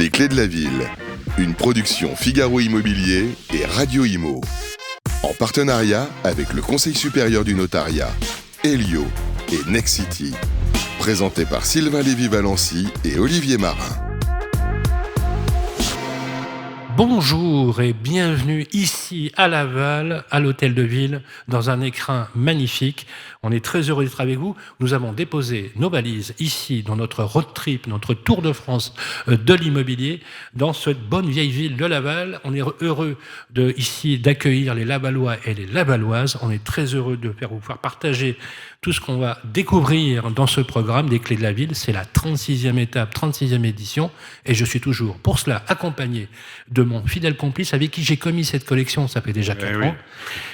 Les clés de la ville, une production Figaro Immobilier et Radio Imo. En partenariat avec le Conseil supérieur du notariat, Elio et Nexity. Présenté par Sylvain Lévy-Valency et Olivier Marin. Bonjour et bienvenue ici à Laval, à l'Hôtel de Ville, dans un écrin magnifique. On est très heureux d'être avec vous. Nous avons déposé nos valises ici, dans notre road trip, notre tour de France de l'immobilier, dans cette bonne vieille ville de Laval. On est heureux ici d'accueillir les Lavallois et les Lavalloises. On est très heureux de vous faire partager tout ce qu'on va découvrir dans ce programme des Clés de la Ville. C'est la 36e étape, 36e édition. Et je suis toujours, pour cela, accompagné de mon fidèle complice avec qui j'ai commis cette collection, ça fait déjà 4 ans.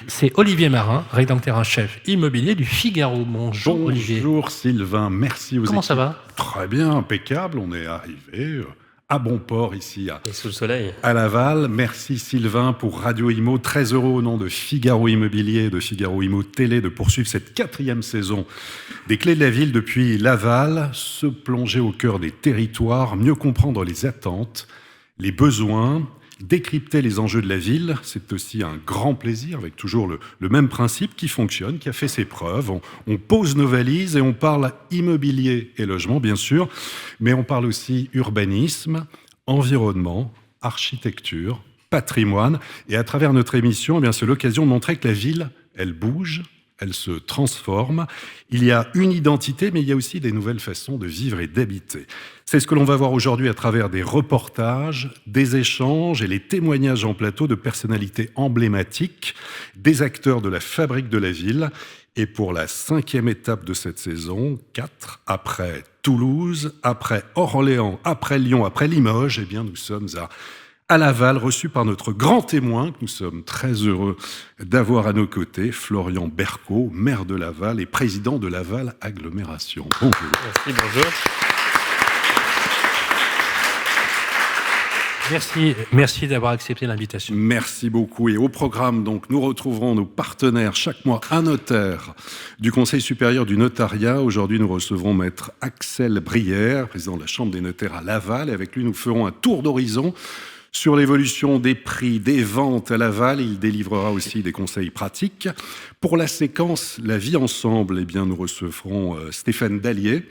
C'est Olivier Marin, rédacteur en chef immobilier du Figaro. Bonjour Olivier. Bonjour Sylvain, merci aux Comment équipes. ça va ? Très bien, impeccable. On est arrivé à bon port ici Et sous le soleil. à Laval. Merci Sylvain pour Radio Imo. Très heureux au nom de Figaro Immobilier et de Figaro Imo Télé de poursuivre cette 4e saison des Clés de la Ville depuis Laval. Se plonger au cœur des territoires, mieux comprendre les attentes, les besoins, décrypter les enjeux de la ville, c'est aussi un grand plaisir, avec toujours le même principe qui fonctionne, qui a fait ses preuves. On pose nos valises et on parle immobilier et logement, bien sûr, mais on parle aussi urbanisme, environnement, architecture, patrimoine. Et à travers notre émission, eh bien, c'est l'occasion de montrer que la ville, elle bouge, elle se transforme. Il y a une identité, mais il y a aussi des nouvelles façons de vivre et d'habiter. C'est ce que l'on va voir aujourd'hui à travers des reportages, des échanges et les témoignages en plateau de personnalités emblématiques, des acteurs de la fabrique de la ville. Et pour la 5e étape de cette saison, 4, après Toulouse, après Orléans, après Lyon, après Limoges, eh bien nous sommes à Laval, reçu par notre grand témoin, que nous sommes très heureux d'avoir à nos côtés, Florian Bercot, maire de Laval et président de Laval Agglomération. Bonjour. Merci, bonjour. Merci d'avoir accepté l'invitation. Merci beaucoup. Et au programme, donc, nous retrouverons nos partenaires chaque mois, un notaire du Conseil supérieur du notariat. Aujourd'hui, nous recevrons maître Axel Brière, président de la Chambre des notaires à Laval. Et avec lui, nous ferons un tour d'horizon sur l'évolution des prix, des ventes à Laval. Il délivrera aussi des conseils pratiques. Pour la séquence La vie ensemble, eh bien, nous recevrons Stéphane Dallier,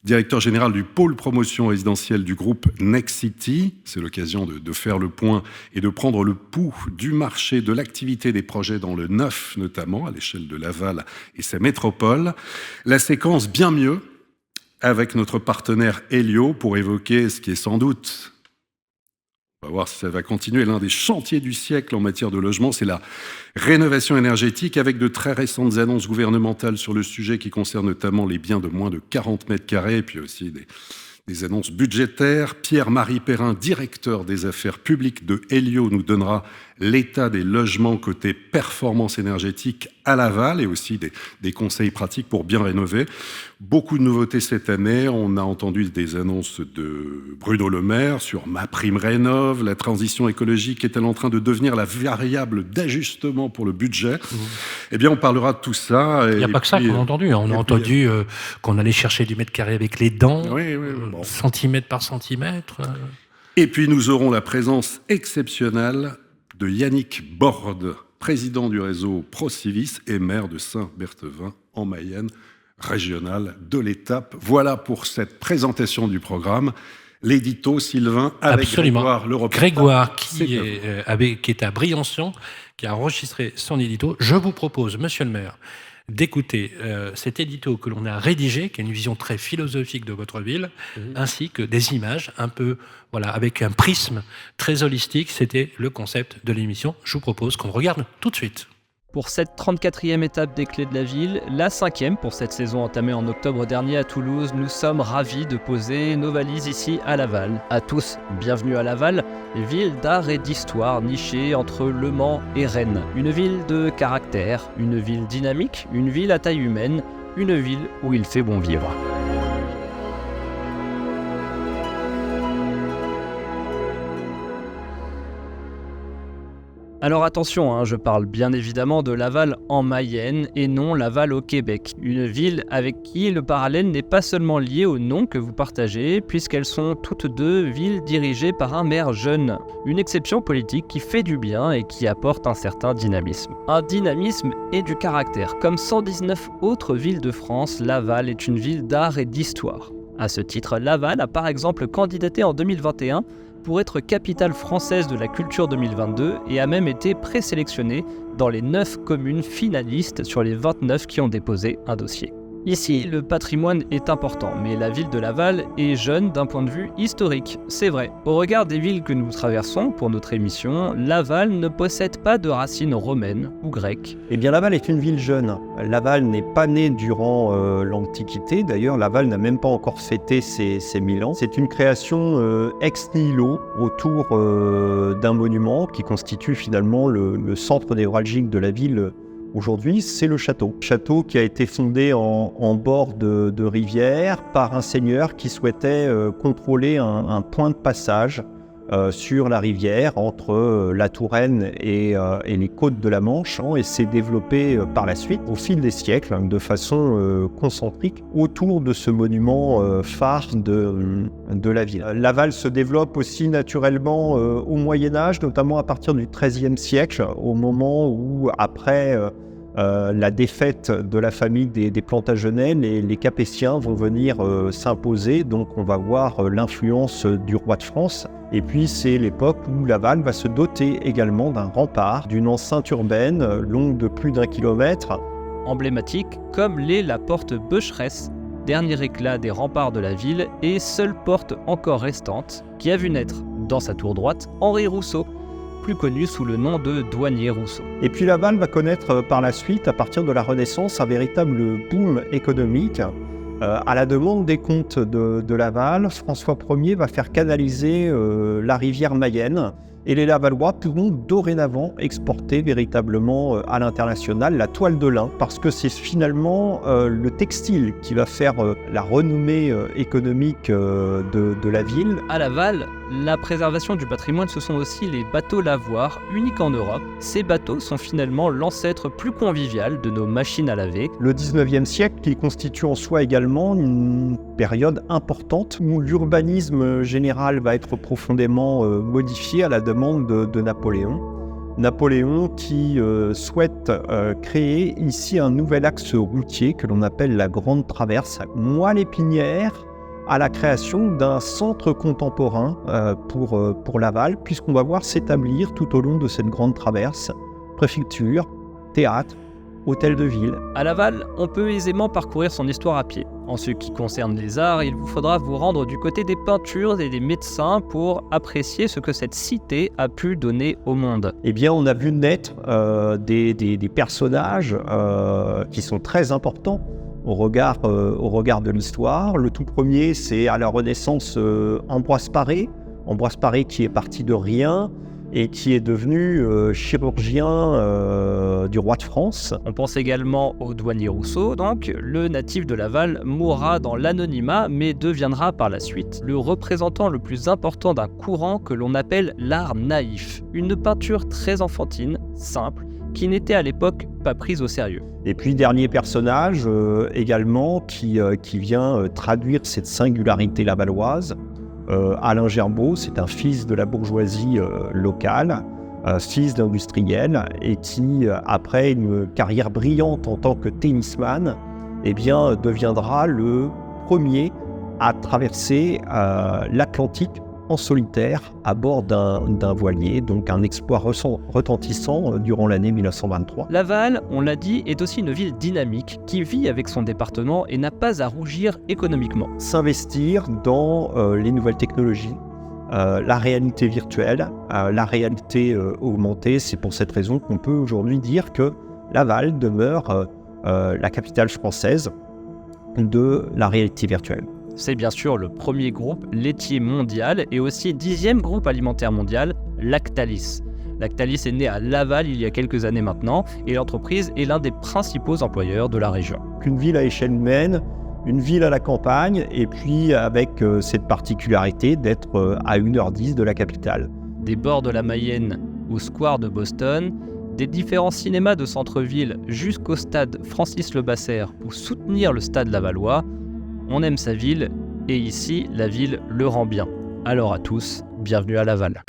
directeur général du pôle promotion résidentielle du groupe Nexity. C'est l'occasion de faire le point et de prendre le pouls du marché, de l'activité des projets dans le neuf, notamment à l'échelle de Laval et sa métropole. La séquence Bien mieux, avec notre partenaire Elio, pour évoquer ce qui est sans doute, on va voir si ça va continuer, l'un des chantiers du siècle en matière de logement, c'est la rénovation énergétique, avec de très récentes annonces gouvernementales sur le sujet qui concerne notamment les biens de moins de 40 mètres carrés, et puis aussi des annonces budgétaires. Pierre-Marie Perrin, directeur des affaires publiques de Elio, nous donnera l'état des logements côté performance énergétique à Laval et aussi des conseils pratiques pour bien rénover. Beaucoup de nouveautés cette année. On a entendu des annonces de Bruno Le Maire sur MaPrimeRénov'. La transition écologique est-elle en train de devenir la variable d'ajustement pour le budget ? Eh bien, on parlera de tout ça. Il n'y a pas que ça qu'on a entendu. On a entendu qu'on allait chercher du mètre carré avec les dents, bon. centimètre par centimètre. Et puis, nous aurons la présence exceptionnelle de Yannick Borde, président du réseau Procivis et maire de Saint-Berthevin en Mayenne, régionale de l'étape. Voilà pour cette présentation du programme. L'édito, Sylvain, avec Absolument. Grégoire Le Reporter. Grégoire, qui est à Briançon, qui a enregistré son édito. Je vous propose, monsieur le maire, d'écouter cet édito que l'on a rédigé, qui a une vision très philosophique de votre ville, ainsi que des images un peu, avec un prisme très holistique. C'était le concept de l'émission. Je vous propose qu'on regarde tout de suite. Pour cette 34e étape des Clés de la Ville, la 5e pour cette saison entamée en octobre dernier à Toulouse, nous sommes ravis de poser nos valises ici à Laval. À tous, bienvenue à Laval, ville d'art et d'histoire nichée entre Le Mans et Rennes. Une ville de caractère, une ville dynamique, une ville à taille humaine, une ville où il fait bon vivre. Alors attention, je parle bien évidemment de Laval en Mayenne et non Laval au Québec. Une ville avec qui le parallèle n'est pas seulement lié au nom que vous partagez, puisqu'elles sont toutes deux villes dirigées par un maire jeune. Une exception politique qui fait du bien et qui apporte un certain dynamisme. Un dynamisme et du caractère. Comme 119 autres villes de France, Laval est une ville d'art et d'histoire. À ce titre, Laval a par exemple candidaté en 2021 pour être capitale française de la culture 2022 et a même été présélectionnée dans les 9 communes finalistes sur les 29 qui ont déposé un dossier. Ici, le patrimoine est important, mais la ville de Laval est jeune d'un point de vue historique. C'est vrai, au regard des villes que nous traversons pour notre émission, Laval ne possède pas de racines romaines ou grecques. Eh bien, Laval est une ville jeune. Laval n'est pas née durant l'Antiquité. D'ailleurs, Laval n'a même pas encore fêté ses 1000 ans. C'est une création ex nihilo autour d'un monument qui constitue finalement le centre névralgique de la ville. Aujourd'hui, c'est le château. Château qui a été fondé en bord de rivière par un seigneur qui souhaitait contrôler un point de passage sur la rivière entre la Touraine et les côtes de la Manche, et s'est développé par la suite au fil des siècles de façon concentrique autour de ce monument phare de la ville. Laval se développe aussi naturellement au Moyen-Âge, notamment à partir du XIIIe siècle, au moment où, après la défaite de la famille des Plantagenets, les Capétiens vont venir s'imposer, donc on va voir l'influence du roi de France. Et puis c'est l'époque où Laval va se doter également d'un rempart, d'une enceinte urbaine longue de plus d'1 kilomètre. Emblématique comme l'est la porte Becheresse, dernier éclat des remparts de la ville et seule porte encore restante, qui a vu naître, dans sa tour droite, Henri Rousseau, plus connu sous le nom de douanier Rousseau. Et puis Laval va connaître par la suite, à partir de la Renaissance, un véritable boom économique. À la demande des comtes de Laval, François Ier va faire canaliser la rivière Mayenne, et les Lavallois pourront dorénavant exporter véritablement à l'international la toile de lin, parce que c'est finalement le textile qui va faire la renommée économique de la ville. À Laval, la préservation du patrimoine, ce sont aussi les bateaux lavoirs, uniques en Europe. Ces bateaux sont finalement l'ancêtre plus convivial de nos machines à laver. Le 19e siècle, qui constitue en soi également une période importante où l'urbanisme général va être profondément modifié à la demande de Napoléon. Napoléon qui souhaite créer ici un nouvel axe routier que l'on appelle la Grande Traverse, Moelle-Épinière, à la création d'un centre contemporain pour Laval, puisqu'on va voir s'établir tout au long de cette grande traverse préfecture, théâtre, hôtel de ville. À Laval, on peut aisément parcourir son histoire à pied. En ce qui concerne les arts, il vous faudra vous rendre du côté des peintures et des médecins pour apprécier ce que cette cité a pu donner au monde. Eh bien, on a vu naître des personnages qui sont très importants au regard de l'histoire. Le tout premier, c'est à la Renaissance Ambroise Paré. Ambroise Paré qui est parti de rien et qui est devenu chirurgien du roi de France. On pense également au douanier Rousseau, donc le natif de Laval mourra dans l'anonymat mais deviendra par la suite le représentant le plus important d'un courant que l'on appelle l'art naïf, une peinture très enfantine, simple, qui n'était à l'époque pas prise au sérieux. Et puis dernier personnage également qui vient traduire cette singularité lavalloise, Alain Gerbaud, c'est un fils de la bourgeoisie locale, fils d'industriel, et qui, après une carrière brillante en tant que tennisman, eh bien, deviendra le premier à traverser l'Atlantique en solitaire à bord d'un voilier, donc un exploit retentissant durant l'année 1923. Laval, on l'a dit, est aussi une ville dynamique qui vit avec son département et n'a pas à rougir économiquement. S'investir dans les nouvelles technologies, la réalité virtuelle, la réalité augmentée, c'est pour cette raison qu'on peut aujourd'hui dire que Laval demeure la capitale française de la réalité virtuelle. C'est bien sûr le premier groupe laitier mondial et aussi 10e groupe alimentaire mondial, Lactalis. Lactalis est né à Laval il y a quelques années maintenant et l'entreprise est l'un des principaux employeurs de la région. Une ville à échelle humaine, une ville à la campagne et puis avec cette particularité d'être à 1h10 de la capitale. Des bords de la Mayenne au Square de Boston, des différents cinémas de centre-ville jusqu'au stade Francis-Lebasseur pour soutenir le stade lavallois. On aime sa ville et ici, la ville le rend bien. Alors à tous, bienvenue à Laval.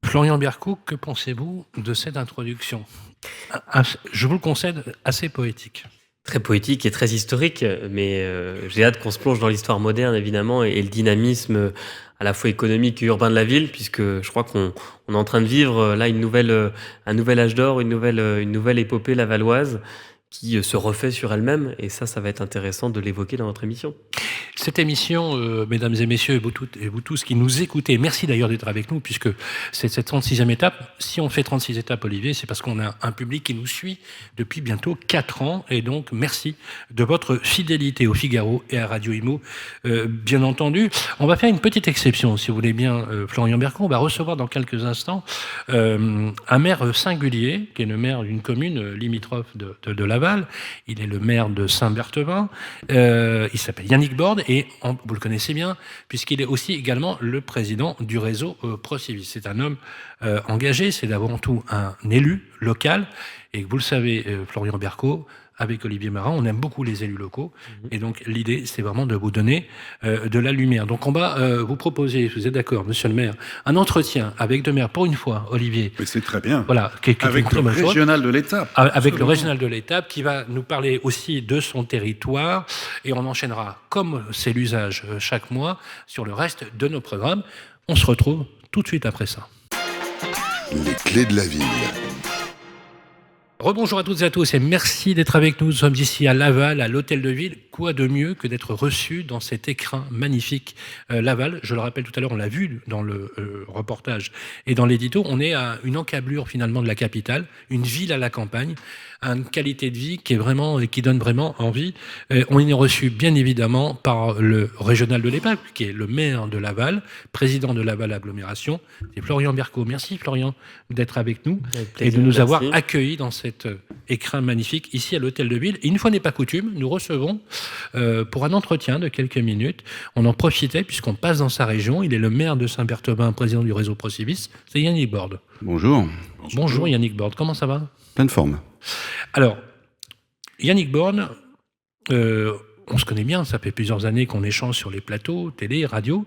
Florian Bercou, que pensez-vous de cette introduction ? Je vous le concède, assez poétique. Très poétique et très historique, mais j'ai hâte qu'on se plonge dans l'histoire moderne, évidemment, et le dynamisme à la fois économique et urbain de la ville, puisque je crois qu'on est en train de vivre là un nouvel âge d'or, une nouvelle épopée lavalloise qui se refait sur elle-même, et ça va être intéressant de l'évoquer dans notre émission. Cette émission, mesdames et messieurs, et vous tous qui nous écoutez, merci d'ailleurs d'être avec nous, puisque c'est cette 36e étape. Si on fait 36 étapes, Olivier, c'est parce qu'on a un public qui nous suit depuis bientôt 4 ans, et donc merci de votre fidélité au Figaro et à Radio Imo, bien entendu. On va faire une petite exception, si vous voulez bien, Florian Bercou. On va recevoir dans quelques instants un maire singulier, qui est le maire d'une commune limitrophe de Laval. Il est le maire de Saint-Berthevin. Il s'appelle Yannick Borde. Et vous le connaissez bien, puisqu'il est aussi également le président du réseau Procivis. C'est un homme engagé, c'est avant tout un élu local. Et vous le savez, Florian Bercou, avec Olivier Marin, on aime beaucoup les élus locaux. Et donc, l'idée, c'est vraiment de vous donner de la lumière. Donc, on va vous proposer, vous êtes d'accord, monsieur le maire, un entretien avec deux maires, pour une fois, Olivier. Mais c'est très bien. Voilà, avec le régional de l'étape. Avec le régional de l'étape, qui va nous parler aussi de son territoire. Et on enchaînera, comme c'est l'usage chaque mois, sur le reste de nos programmes. On se retrouve tout de suite après ça. Les clés de la ville. Rebonjour à toutes et à tous et merci d'être avec nous. Nous sommes ici à Laval, à l'Hôtel de Ville. Quoi de mieux que d'être reçu dans cet écrin magnifique Laval. Je le rappelle tout à l'heure, on l'a vu dans le reportage et dans l'édito. On est à une encablure finalement de la capitale, une ville à la campagne, une qualité de vie qui donne vraiment envie. On est reçu bien évidemment par le régional de l'EPAC, qui est le maire de Laval, président de Laval Agglomération. C'est Florian Bercou. Merci Florian d'être avec nous et de nous avoir accueillis dans cet écrin magnifique ici à l'Hôtel de Ville. Et une fois n'est pas coutume, nous recevons pour un entretien de quelques minutes. On en profitait puisqu'on passe dans sa région. Il est le maire de Saint-Berthevin, président du réseau Procivis. C'est Yannick Borde. Bonjour. Bonjour Yannick Borde. Comment ça va ? Pleine forme. Alors, Yannick Borde, on se connaît bien, ça fait plusieurs années qu'on échange sur les plateaux, télé, radio.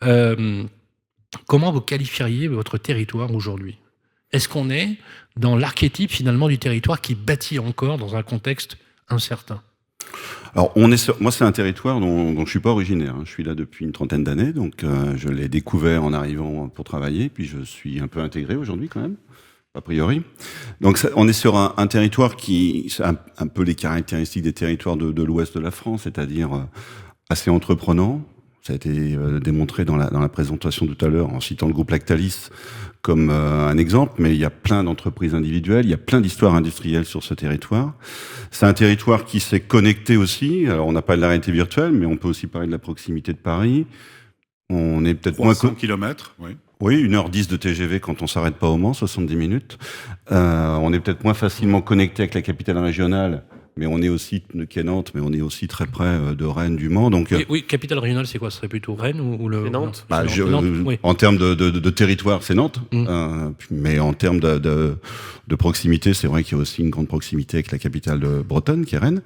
Comment vous qualifieriez votre territoire aujourd'hui ? Est-ce qu'on est dans l'archétype finalement du territoire qui bâtit encore dans un contexte incertain ? Alors, moi, c'est un territoire dont je ne suis pas originaire. Je suis là depuis une trentaine d'années, donc je l'ai découvert en arrivant pour travailler, puis je suis un peu intégré aujourd'hui quand même, a priori. Donc, on est sur un territoire qui, c'est un peu les caractéristiques des territoires de l'ouest de la France, c'est-à-dire assez entreprenant. Ça a été démontré dans la présentation tout à l'heure en citant le groupe Lactalis comme un exemple, mais il y a plein d'entreprises individuelles, il y a plein d'histoires industrielles sur ce territoire. C'est un territoire qui s'est connecté aussi. Alors, on n'a pas de la réalité virtuelle, mais on peut aussi parler de la proximité de Paris. On est peut-être 300 km, oui. Oui, 1h10 de TGV quand on s'arrête pas au Mans, 70 minutes. On est peut-être moins facilement connecté avec la capitale régionale, mais on est aussi de Nantes, mais on est aussi très près de Rennes, du Mans. Donc, oui, capitale régionale, c'est quoi ? Ce serait plutôt Rennes ou le Nantes. Nantes, oui. En termes de territoire, c'est Nantes. Mais en termes de proximité, c'est vrai qu'il y a aussi une grande proximité avec la capitale bretonne, qui est Rennes.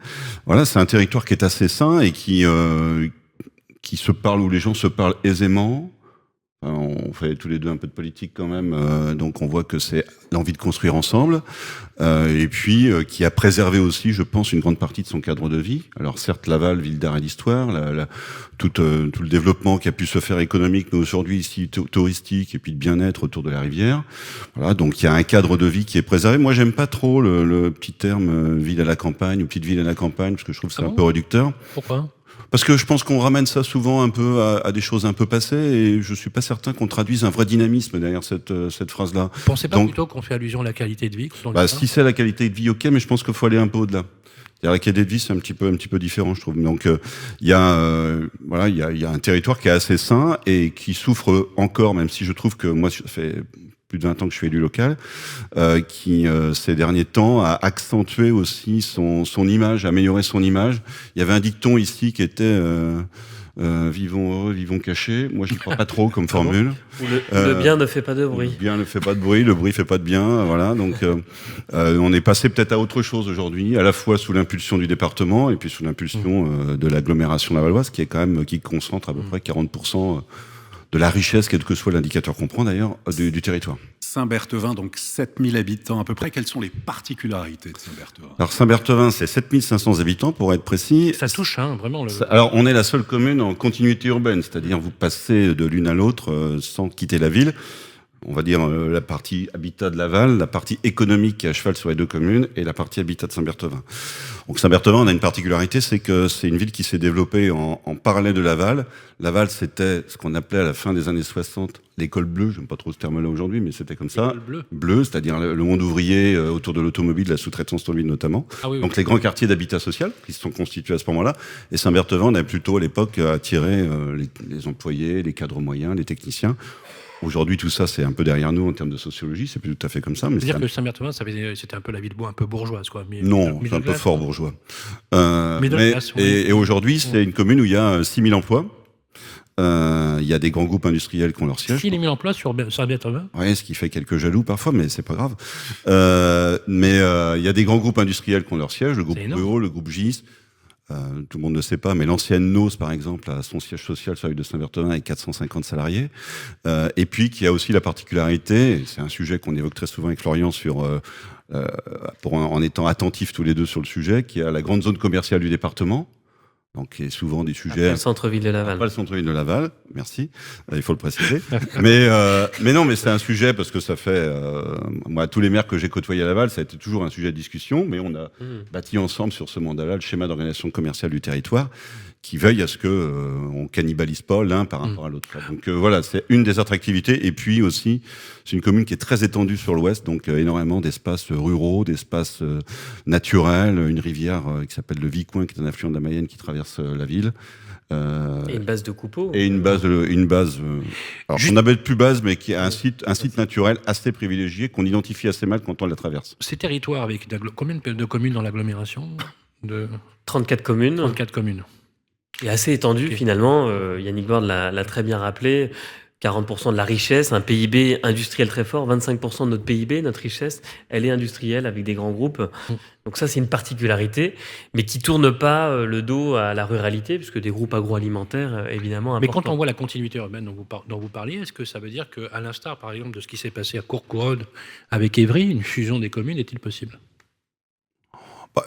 Voilà, c'est un territoire qui est assez sain et qui se parle, où les gens se parlent aisément. On fait tous les deux un peu de politique quand même, donc on voit que c'est l'envie de construire ensemble, et puis qui a préservé aussi, je pense, une grande partie de son cadre de vie. Alors certes, Laval, ville d'art et d'histoire, tout le développement qui a pu se faire économique, mais aujourd'hui ici touristique, et puis de bien-être autour de la rivière. Voilà, donc il y a un cadre de vie qui est préservé. Moi, j'aime pas trop le petit terme ville à la campagne ou petite ville à la campagne, parce que je trouve que c'est un peu réducteur. Pourquoi ? Parce que je pense qu'on ramène ça souvent un peu à des choses un peu passées, et je suis pas certain qu'on traduise un vrai dynamisme derrière cette phrase-là. Vous pensez pas plutôt qu'on fait allusion à la qualité de vie ? Si c'est la qualité de vie, ok, mais je pense qu'il faut aller un peu au-delà. C'est-à-dire la qualité de vie, c'est un petit peu différent, je trouve. Donc il y a un territoire qui est assez sain et qui souffre encore, même si je trouve que moi, ça fait plus de 20 ans que je suis élu local, qui ces derniers temps a accentué aussi son image, amélioré son image. Il y avait un dicton ici qui était vivons heureux, vivons cachés. Moi, je n'y crois pas trop comme formule. Le bien ne fait pas de bruit. Le bien ne fait pas de bruit, le bruit fait pas de bien. Voilà. Donc, on est passé peut-être à autre chose aujourd'hui, à la fois sous l'impulsion du département et puis sous l'impulsion de l'agglomération lavalloise, qui est quand même qui concentre à peu près 40% de la richesse, quel que soit l'indicateur qu'on prend d'ailleurs, du territoire. Saint-Berthevin, donc 7000 habitants à peu près. Quelles sont les particularités de Saint-Berthevin ? Alors Saint-Berthevin, c'est 7500 habitants pour être précis. Ça touche, vraiment. Alors on est la seule commune en continuité urbaine, c'est-à-dire vous passez de l'une à l'autre sans quitter la ville. On va dire la partie habitat de Laval, la partie économique qui est à cheval sur les deux communes et la partie habitat de Saint-Berthevin. Donc Saint-Berthevin, on a une particularité, c'est que c'est une ville qui s'est développée en parallèle de Laval. Laval, c'était ce qu'on appelait à la fin des années 60 l'école bleue, j'aime pas trop ce terme-là aujourd'hui, mais c'était comme ça. Bleu, c'est-à-dire le monde ouvrier autour de l'automobile, la sous-traitance automobile notamment. Ah oui, donc les grands quartiers d'habitat social qui se sont constitués à ce moment-là. Et Saint-Berthevin, on a plutôt à l'époque attiré les employés, les cadres moyens, les techniciens. Aujourd'hui, tout ça, c'est un peu derrière nous en termes de sociologie, c'est plus tout à fait comme ça. Mais c'est-à-dire que Saint-Berthevin, c'était un peu la ville un peu bourgeoise, quoi. Non, c'est un peu fort bourgeois. Et aujourd'hui, c'est une commune où il y a 6000 emplois. Il y a des grands groupes industriels qui ont leur siège. 6000 emplois sur Saint-Berthevin ? Oui, ce qui fait quelques jaloux parfois, mais c'est pas grave. Mais il y a des grands groupes industriels qui ont leur siège, le groupe Ruo, le groupe GIS. Tout le monde ne sait pas, mais l'ancienne NOS, par exemple, a son siège social sur la ville de Saint-Berthevin avec 450 salariés. Et puis, qui a aussi la particularité, et c'est un sujet qu'on évoque très souvent avec Florian en étant attentifs tous les deux sur le sujet, qui a la grande zone commerciale du département. Donc, il y a souvent des sujets. Après le centre-ville de Laval. Pas le centre-ville de Laval, merci. Il faut le préciser. mais non, mais c'est un sujet parce que ça fait, moi, tous les maires que j'ai côtoyés à Laval, ça a été toujours un sujet de discussion, mais on a bâti ensemble sur ce mandat-là le schéma d'organisation commerciale du territoire, qui veille à ce que on cannibalise pas l'un par rapport à l'autre. Donc voilà, c'est une des attractivités. Et puis aussi, c'est une commune qui est très étendue sur l'ouest, donc énormément d'espaces ruraux, d'espaces naturels, une rivière qui s'appelle le Vicoin, qui est un affluent de la Mayenne qui traverse la ville. Et une base de Coupeau. Et une base. Alors on appelle plus base, mais qui est un site naturel assez privilégié qu'on identifie assez mal quand on la traverse. Ces territoires avec combien de communes dans l'agglomération 34 communes. 34 communes. Et assez étendu finalement, Yannick Borde l'a très bien rappelé, 40% de la richesse, un PIB industriel très fort, 25% de notre PIB, notre richesse, elle est industrielle avec des grands groupes. Donc ça c'est une particularité, mais qui tourne pas le dos à la ruralité, puisque des groupes agroalimentaires évidemment importants. Mais quand on voit la continuité urbaine dont vous parliez, est-ce que ça veut dire qu'à l'instar par exemple de ce qui s'est passé à Courcouronnes avec Évry, une fusion des communes est-il possible ?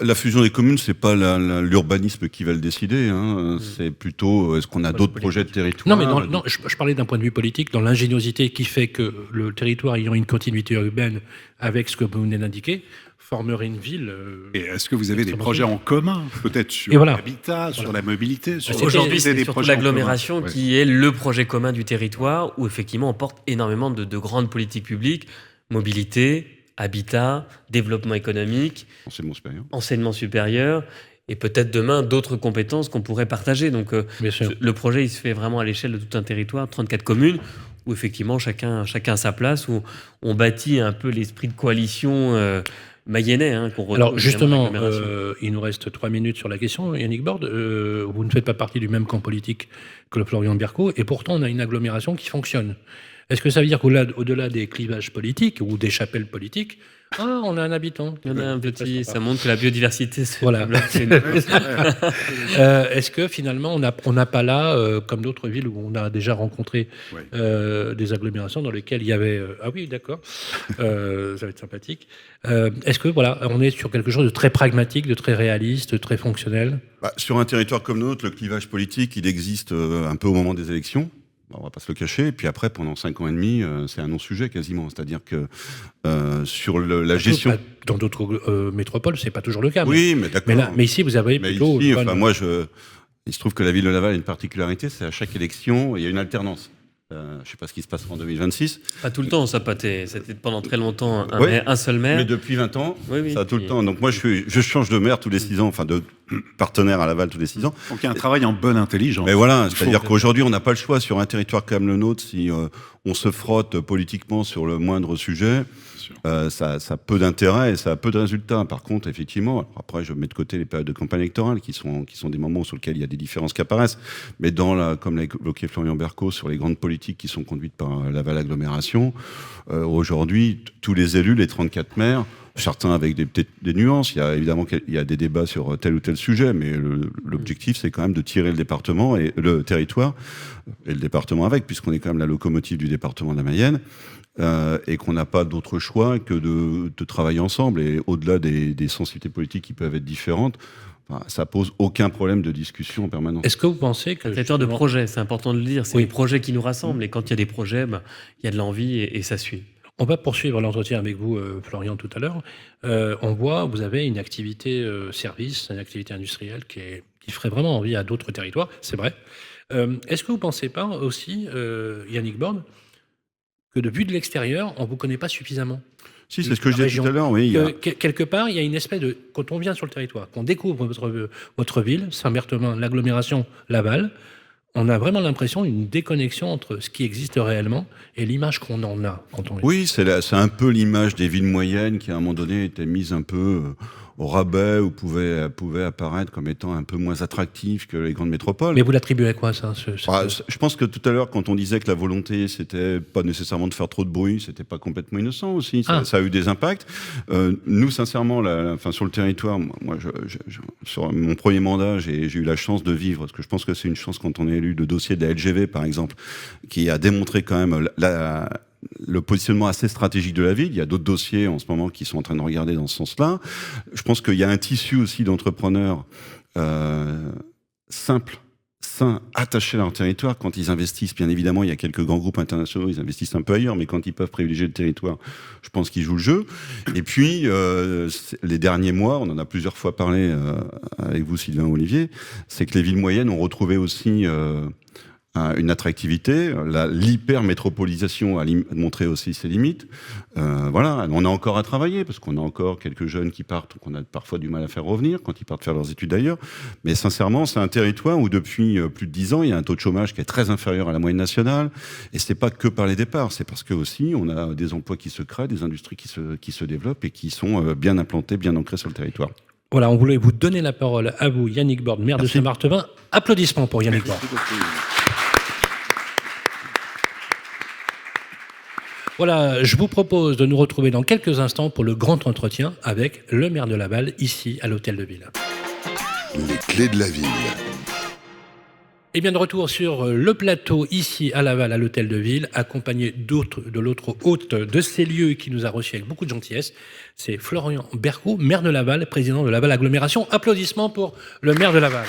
La fusion des communes, c'est pas l'urbanisme qui va le décider. C'est plutôt est-ce qu'on a d'autres projets de territoire. Non, mais je parlais d'un point de vue politique, dans l'ingéniosité qui fait que le territoire ayant une continuité urbaine avec ce que vous venez d'indiquer formerait une ville. Et est-ce que vous avez des projets en commun, peut-être sur l'habitat, sur la mobilité Aujourd'hui, c'est surtout l'agglomération qui est le projet commun du territoire, où effectivement on porte énormément de grandes politiques publiques, mobilité, habitat, développement économique, enseignement supérieur, et peut-être demain d'autres compétences qu'on pourrait partager. Donc le projet il se fait vraiment à l'échelle de tout un territoire, 34 communes, où effectivement chacun a sa place, où on bâtit un peu l'esprit de coalition mayennais qu'on retrouve. Alors justement, il nous reste 3 minutes sur la question, Yannick Borde. Vous ne faites pas partie du même camp politique que le Florian Berco, et pourtant on a une agglomération qui fonctionne. Est-ce que ça veut dire qu'au-delà des clivages politiques ou des chapelles politiques, on a un habitant. Il y en a un petit, ça montre que la biodiversité se développe. Est-ce que finalement on n'a pas là, comme d'autres villes où on a déjà rencontré des agglomérations dans lesquelles il y avait... ah oui, d'accord, ça va être sympathique. Est-ce que on est sur quelque chose de très pragmatique, de très réaliste, de très fonctionnel ? Sur un territoire comme le nôtre, le clivage politique, il existe un peu au moment des élections. On va pas se le cacher. Et puis après, pendant 5 ans et demi, c'est un non-sujet quasiment. C'est-à-dire que sur la gestion... Dans d'autres métropoles, c'est pas toujours le cas. Oui, mais d'accord. Mais ici, vous avez plutôt... Ici, il se trouve que la ville de Laval a une particularité, c'est à chaque élection, il y a une alternance. Je ne sais pas ce qui se passera en 2026. Pas tout le temps, c'était pendant très longtemps un seul maire. Mais depuis 20 ans, oui, ça a tout le temps. Donc moi, je change de maire tous les 6 ans, enfin de partenaire à Laval tous les 6 ans. Donc il y a un travail en bonne intelligence. Mais voilà, c'est-à-dire qu'aujourd'hui, on n'a pas le choix sur un territoire comme le nôtre, si on se frotte politiquement sur le moindre sujet. Ça a peu d'intérêt et ça a peu de résultats. Par contre, effectivement, après, je mets de côté les périodes de campagne électorale qui sont des moments sur lesquels il y a des différences qui apparaissent. Mais comme l'a évoqué Florian Bercaud, sur les grandes politiques qui sont conduites par Laval Agglomération, aujourd'hui, tous les élus, les 34 maires, certains avec des nuances. Il y a évidemment des débats sur tel ou tel sujet, mais l'objectif, c'est quand même de tirer le département et le territoire et le département avec, puisqu'on est quand même la locomotive du département de la Mayenne. Et qu'on n'a pas d'autre choix que de travailler ensemble. Et au-delà des sensibilités politiques qui peuvent être différentes, ça pose aucun problème de discussion en permanence. Est-ce que vous pensez que... Un territoire de projet, c'est important de le dire, c'est les projets qui nous rassemblent. Et quand il y a des projets, il y a de l'envie et ça suit. On va poursuivre l'entretien avec vous, Florian, tout à l'heure. On voit, vous avez une activité service, une activité industrielle qui ferait vraiment envie à d'autres territoires, c'est vrai. Est-ce que vous ne pensez pas aussi, Yannick Borne, que de vue de l'extérieur, on ne vous connaît pas suffisamment? Si, c'est ce que je disais tout à l'heure, oui. Quelque part, il y a une espèce de... Quand on vient sur le territoire, qu'on découvre votre ville, Saint-Berthevin, l'agglomération Laval, on a vraiment l'impression d'une déconnexion entre ce qui existe réellement et l'image qu'on en a quand on est... Oui, c'est un peu l'image des villes moyennes qui, à un moment donné, était mise un peu au rabais ou pouvait apparaître comme étant un peu moins attractive que les grandes métropoles. Mais vous l'attribuez à quoi, ça Je pense que tout à l'heure, quand on disait que la volonté, c'était pas nécessairement de faire trop de bruit, c'était pas complètement innocent aussi. Ça a eu des impacts. Nous, sincèrement, sur le territoire, moi, sur mon premier mandat, j'ai eu la chance de vivre, parce que je pense que c'est une chance quand on est élu, le dossier de la LGV, par exemple, qui a démontré quand même le positionnement assez stratégique de la ville. Il y a d'autres dossiers en ce moment qui sont en train de regarder dans ce sens-là. Je pense qu'il y a un tissu aussi d'entrepreneurs simples, sains, attachés à leur territoire. Quand ils investissent, bien évidemment, il y a quelques grands groupes internationaux, ils investissent un peu ailleurs, mais quand ils peuvent privilégier le territoire, je pense qu'ils jouent le jeu. Et puis, les derniers mois, on en a plusieurs fois parlé avec vous, Sylvain Olivier, c'est que les villes moyennes ont retrouvé aussi... une attractivité, l'hyper-métropolisation a montré aussi ses limites. Voilà, on a encore à travailler, parce qu'on a encore quelques jeunes qui partent, qu'on a parfois du mal à faire revenir, quand ils partent faire leurs études ailleurs. Mais sincèrement, c'est un territoire où depuis plus de 10 ans, il y a un taux de chômage qui est très inférieur à la moyenne nationale. Et c'est pas que par les départs, c'est parce que aussi, on a des emplois qui se créent, des industries qui se développent et qui sont bien implantées, bien ancrées sur le territoire. Voilà, on voulait vous donner la parole à vous, Yannick Borne, maire de Saint-Berthevin. Applaudissements pour Yannick Borne. Voilà, je vous propose de nous retrouver dans quelques instants pour le grand entretien avec le maire de Laval, ici, à l'Hôtel de Ville. Les clés de la ville. Et bien de retour sur le plateau, ici, à Laval, à l'Hôtel de Ville, accompagné de l'autre hôte de ces lieux qui nous a reçus avec beaucoup de gentillesse. C'est Florian Bercaud, maire de Laval, président de Laval Agglomération. Applaudissements pour le maire de Laval.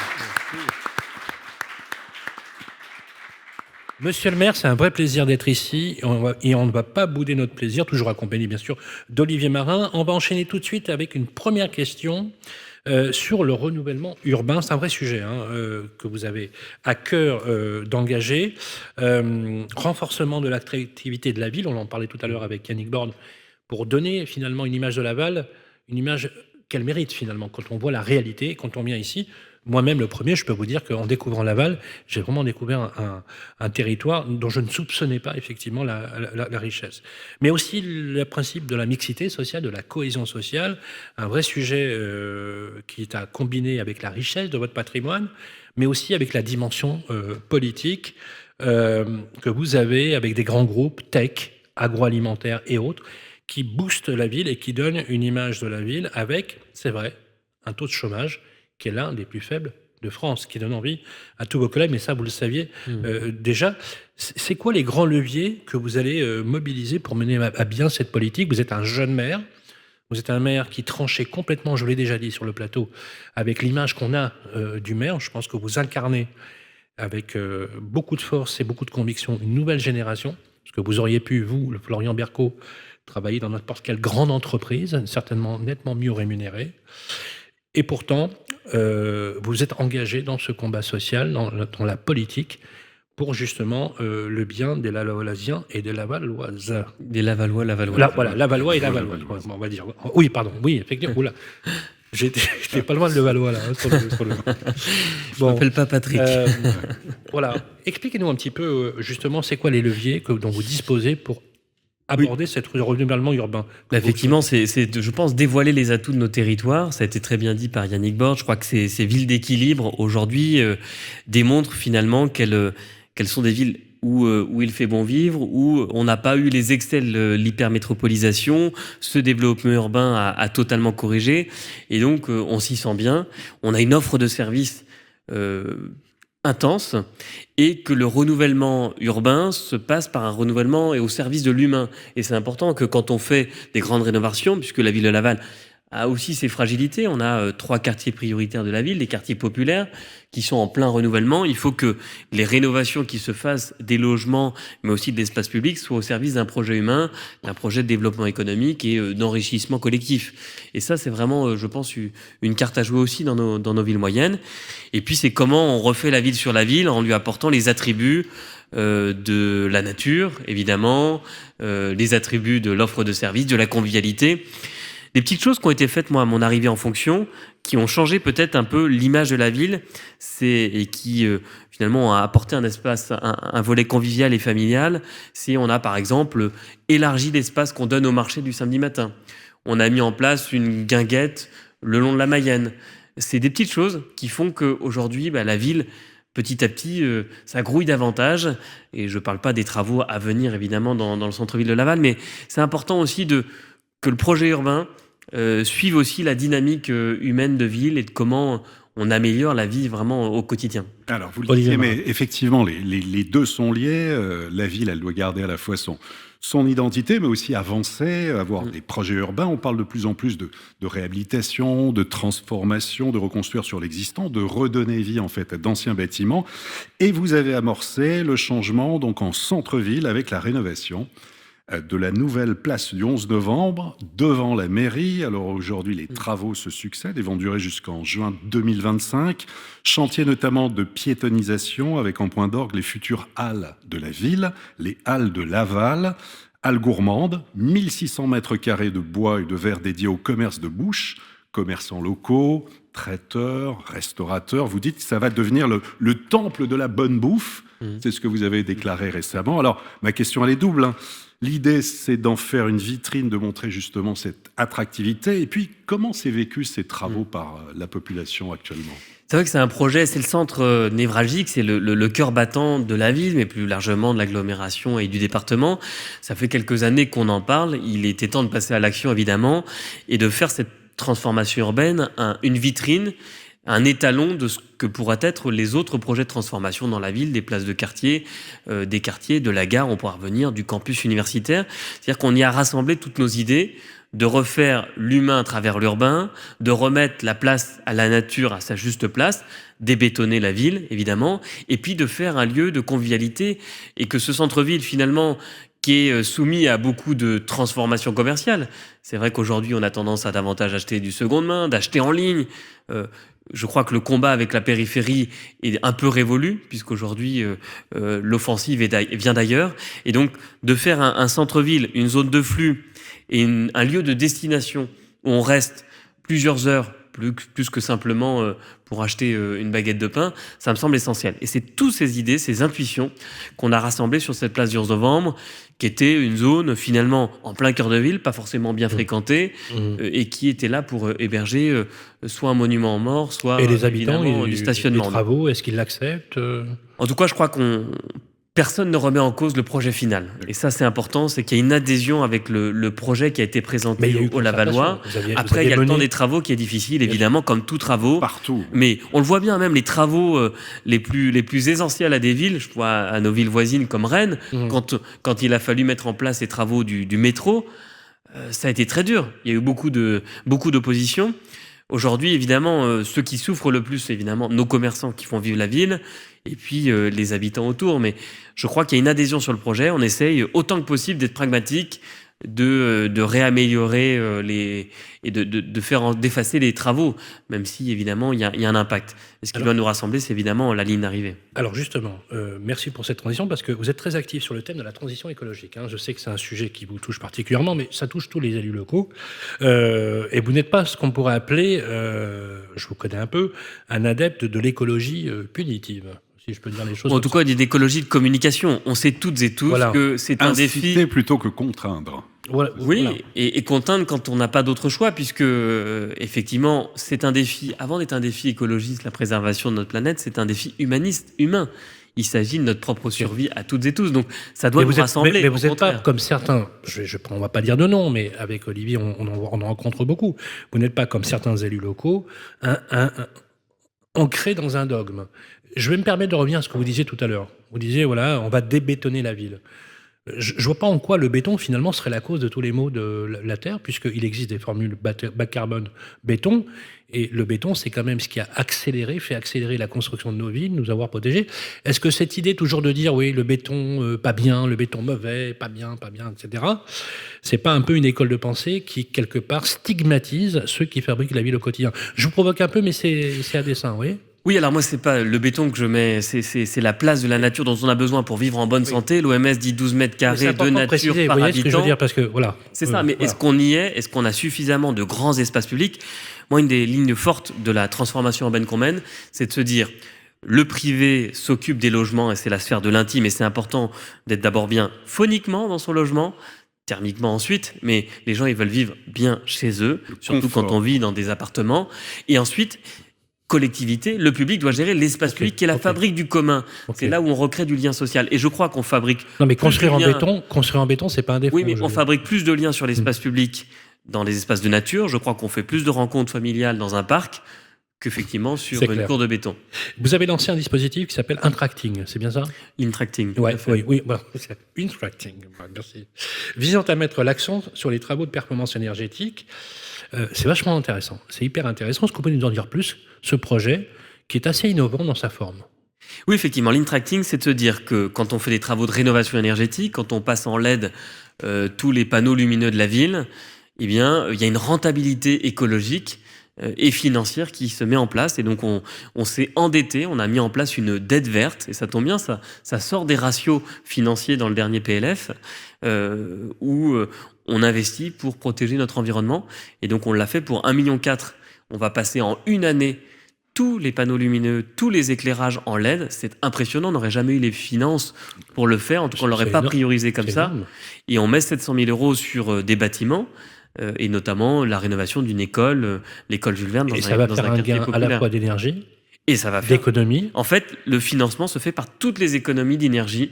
Monsieur le maire, c'est un vrai plaisir d'être ici et on ne va pas bouder notre plaisir, toujours accompagné bien sûr d'Olivier Marin. On va enchaîner tout de suite avec une première question sur le renouvellement urbain. C'est un vrai sujet que vous avez à cœur d'engager. Renforcement de l'attractivité de la ville, on en parlait tout à l'heure avec Yannick Borne, pour donner finalement une image de Laval, une image qu'elle mérite finalement quand on voit la réalité, quand on vient ici. Moi-même, le premier, je peux vous dire qu'en découvrant Laval, j'ai vraiment découvert un territoire dont je ne soupçonnais pas effectivement la richesse. Mais aussi le principe de la mixité sociale, de la cohésion sociale, un vrai sujet qui est à combiner avec la richesse de votre patrimoine, mais aussi avec la dimension politique que vous avez avec des grands groupes tech, agroalimentaires et autres, qui boostent la ville et qui donnent une image de la ville avec, c'est vrai, un taux de chômage qui est l'un des plus faibles de France, qui donne envie à tous vos collègues, mais ça, vous le saviez déjà. C'est quoi les grands leviers que vous allez mobiliser pour mener à bien cette politique? Vous êtes un jeune maire, vous êtes un maire qui tranchait complètement, je l'ai déjà dit sur le plateau, avec l'image qu'on a du maire. Je pense que vous incarnez avec beaucoup de force et beaucoup de conviction une nouvelle génération, parce que vous auriez pu, vous, le Florian Bercaud, travailler dans n'importe quelle grande entreprise, certainement nettement mieux rémunérée. Et pourtant, vous êtes engagé dans ce combat social, dans la politique, pour justement le bien des Lavalloisiens et des Lavalloises. Des Lavallois. Voilà, Lavallois et Lavallois, on va dire. Oui, pardon, oui, effectivement. Oula. J'étais pas loin de Levallois, là. Je m'appelle pas Patrick. Voilà. Expliquez-nous un petit peu, justement, c'est quoi les leviers dont vous disposez pour aborder ce renouvellement urbain. Effectivement, c'est, je pense, dévoiler les atouts de nos territoires. Ça a été très bien dit par Yannick Borde. Je crois que ces villes d'équilibre, aujourd'hui, démontrent finalement qu'elles sont des villes où il fait bon vivre, où on n'a pas eu les excès de l'hypermétropolisation, ce développement urbain a totalement corrigé, et donc on s'y sent bien. On a une offre de services intense, et que le renouvellement urbain se passe par un renouvellement et au service de l'humain. Et c'est important que quand on fait des grandes rénovations, puisque la ville de Laval a aussi ses fragilités, on a 3 quartiers prioritaires de la ville, les quartiers populaires, qui sont en plein renouvellement. Il faut que les rénovations qui se fassent des logements, mais aussi de l'espace public, soient au service d'un projet humain, d'un projet de développement économique et d'enrichissement collectif. Et ça, c'est vraiment, je pense, une carte à jouer aussi dans nos villes moyennes. Et puis, c'est comment on refait la ville sur la ville en lui apportant les attributs de la nature, évidemment, les attributs de l'offre de services, de la convivialité. Des petites choses qui ont été faites, moi, à mon arrivée en fonction, qui ont changé peut-être un peu l'image de la ville, et qui, finalement, ont apporté un espace, un volet convivial et familial. On a, par exemple, élargi l'espace qu'on donne au marché du samedi matin. On a mis en place une guinguette le long de la Mayenne. C'est des petites choses qui font qu'aujourd'hui, la ville, petit à petit, ça grouille davantage. Et je ne parle pas des travaux à venir, évidemment, dans le centre-ville de Laval, mais c'est important aussi que le projet urbain suive aussi la dynamique humaine de ville et de comment on améliore la vie vraiment au quotidien. Alors, vous le disiez, mais effectivement, les deux sont liés. La ville, elle doit garder à la fois son identité, mais aussi avancer, avoir des projets urbains. On parle de plus en plus de réhabilitation, de transformation, de reconstruire sur l'existant, de redonner vie en fait à d'anciens bâtiments. Et vous avez amorcé le changement donc en centre-ville avec la rénovation de la nouvelle place du 11 novembre devant la mairie. Alors aujourd'hui, les travaux se succèdent et vont durer jusqu'en juin 2025. Chantier notamment de piétonisation avec en point d'orgue les futures halles de la ville, les halles de Laval, halles gourmandes, 1600 mètres carrés de bois et de verre dédiés au commerce de bouche, commerçants locaux, traiteurs, restaurateurs. Vous dites que ça va devenir le temple de la bonne bouffe. C'est ce que vous avez déclaré récemment. Alors, ma question, elle est double, L'idée, c'est d'en faire une vitrine, de montrer justement cette attractivité. Et puis, comment s'est vécu ces travaux par la population actuellement ? C'est vrai que c'est un projet, c'est le centre névralgique, c'est le cœur battant de la ville, mais plus largement de l'agglomération et du département. Ça fait quelques années qu'on en parle. Il était temps de passer à l'action, évidemment, et de faire cette transformation urbaine une vitrine, un étalon de ce que pourraient être les autres projets de transformation dans la ville, des places de quartier, des quartiers, de la gare, on pourra revenir, du campus universitaire. C'est-à-dire qu'on y a rassemblé toutes nos idées de refaire l'humain à travers l'urbain, de remettre la place à la nature à sa juste place, débétonner la ville, évidemment, et puis de faire un lieu de convivialité, et que ce centre-ville, finalement, qui est soumis à beaucoup de transformations commerciales. C'est vrai qu'aujourd'hui, on a tendance à davantage acheter du seconde main, d'acheter en ligne. Je crois que le combat avec la périphérie est un peu révolu, puisqu'aujourd'hui, l'offensive vient d'ailleurs. Et donc, de faire un centre-ville, une zone de flux et un lieu de destination où on reste plusieurs heures, plus que simplement pour acheter une baguette de pain, ça me semble essentiel. Et c'est toutes ces idées, ces intuitions qu'on a rassemblées sur cette place du 11 novembre, qui était une zone finalement en plein cœur de ville, pas forcément bien fréquentée, et qui était là pour héberger soit un monument aux morts, soit et les habitants, du stationnement. Les travaux, est-ce qu'ils l'acceptent ? En tout cas, je crois personne ne remet en cause le projet final. Et ça, c'est important, c'est qu'il y a une adhésion avec le projet qui a été présenté au Lavallois. Après, il y a le temps des travaux qui est difficile, évidemment, comme tout travaux. Partout. Mais on le voit bien, même les travaux les plus essentiels à des villes, je vois à nos villes voisines comme Rennes, quand il a fallu mettre en place les travaux du métro, ça a été très dur. Il y a eu beaucoup d'opposition. Aujourd'hui, évidemment, ceux qui souffrent le plus, c'est évidemment nos commerçants qui font vivre la ville, et puis les habitants autour. Mais je crois qu'il y a une adhésion sur le projet. On essaye autant que possible d'être pragmatique, de réaméliorer et d'effacer les travaux, même si évidemment il y a un impact. Et ce qui doit nous rassembler, c'est évidemment la ligne d'arrivée. Alors justement, merci pour cette transition, parce que vous êtes très actif sur le thème de la transition écologique. Je sais que c'est un sujet qui vous touche particulièrement, mais ça touche tous les élus locaux. Et vous n'êtes pas ce qu'on pourrait appeler, je vous connais un peu, un adepte de l'écologie punitive. Si je peux dire les choses. En tout cas, d'écologie de communication. On sait toutes et tous que c'est un défi. Inciter plutôt que contraindre. Oui, et contraindre quand on n'a pas d'autre choix, puisque effectivement, c'est un défi. Avant d'être un défi écologiste, la préservation de notre planète, c'est un défi humaniste, humain. Il s'agit de notre propre survie à toutes et tous. Donc, ça doit nous rassembler. Mais vous n'êtes pas comme certains, on ne va pas dire de nom, mais avec Olivier, on en rencontre beaucoup. Vous n'êtes pas comme certains élus locaux, ancrés dans un dogme. Je vais me permettre de revenir à ce que vous disiez tout à l'heure. Vous disiez, voilà, on va débétonner la ville. Je ne vois pas en quoi le béton, finalement, serait la cause de tous les maux de la Terre, puisqu'il existe des formules bas carbone béton, et le béton, c'est quand même ce qui a fait accélérer la construction de nos villes, nous avoir protégés. Est-ce que cette idée toujours de dire, oui, le béton pas bien, le béton mauvais, pas bien, etc., c'est pas un peu une école de pensée qui, quelque part, stigmatise ceux qui fabriquent la ville au quotidien? Je vous provoque un peu, mais c'est à dessein, oui. Oui, alors moi, c'est pas le béton que je mets, c'est la place de la nature dont on a besoin pour vivre en bonne santé. L'OMS dit 12 mètres carrés de nature par habitant. Ce que je veux dire, parce que voilà. C'est ça, mais est-ce qu'on y est? Est-ce qu'on a suffisamment de grands espaces publics? Moi, une des lignes fortes de la transformation urbaine qu'on mène, c'est de se dire, le privé s'occupe des logements et c'est la sphère de l'intime, et c'est important d'être d'abord bien phoniquement dans son logement, thermiquement ensuite, mais les gens, ils veulent vivre bien chez eux, surtout quand on vit dans des appartements. Et ensuite, collectivité, le public doit gérer l'espace public qui est la fabrique du commun. C'est là où on recrée du lien social. Et je crois qu'on fabrique... Non, mais construire en béton, c'est pas un défaut. Oui, mais on fabrique plus de liens sur l'espace public dans les espaces de nature. Je crois qu'on fait plus de rencontres familiales dans un parc qu'effectivement sur une cour de béton. Vous avez lancé un dispositif qui s'appelle Intracting, c'est bien ça? Intracting. Oui, voilà. Intracting, merci. Visant à mettre l'accent sur les travaux de performance énergétique, c'est vachement intéressant. C'est hyper intéressant. Est-ce qu'on peut nous en dire plus, ce projet qui est assez innovant dans sa forme? Oui, effectivement. L'intracting, c'est de se dire que quand on fait des travaux de rénovation énergétique, quand on passe en LED tous les panneaux lumineux de la ville, eh bien, il y a une rentabilité écologique et financière qui se met en place. Et donc, on s'est endetté, on a mis en place une dette verte. Et ça tombe bien, ça sort des ratios financiers dans le dernier PLF, où on investit pour protéger notre environnement. Et donc, on l'a fait pour 1,4 million. On va passer en une année tous les panneaux lumineux, tous les éclairages en LED. C'est impressionnant, on n'aurait jamais eu les finances pour le faire. En tout cas, on ne l'aurait pas priorisé comme ça. Et on met 700 000 € sur des bâtiments, et notamment la rénovation d'une école, l'école Jules Verne, dans un quartier populaire. Et ça va faire un gain à la fois d'énergie et ça va faire d'économie. En fait, le financement se fait par toutes les économies d'énergie.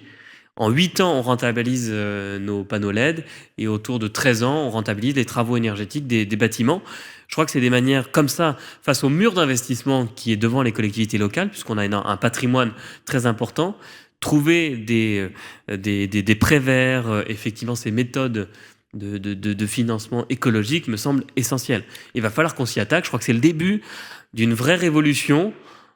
En 8 ans, on rentabilise nos panneaux LED, et autour de 13 ans, on rentabilise les travaux énergétiques des bâtiments. Je crois que c'est des manières comme ça, face au mur d'investissement qui est devant les collectivités locales, puisqu'on a un patrimoine très important, trouver des prêts verts, effectivement ces méthodes de financement écologique me semble essentiel. Il va falloir qu'on s'y attaque. Je crois que c'est le début d'une vraie révolution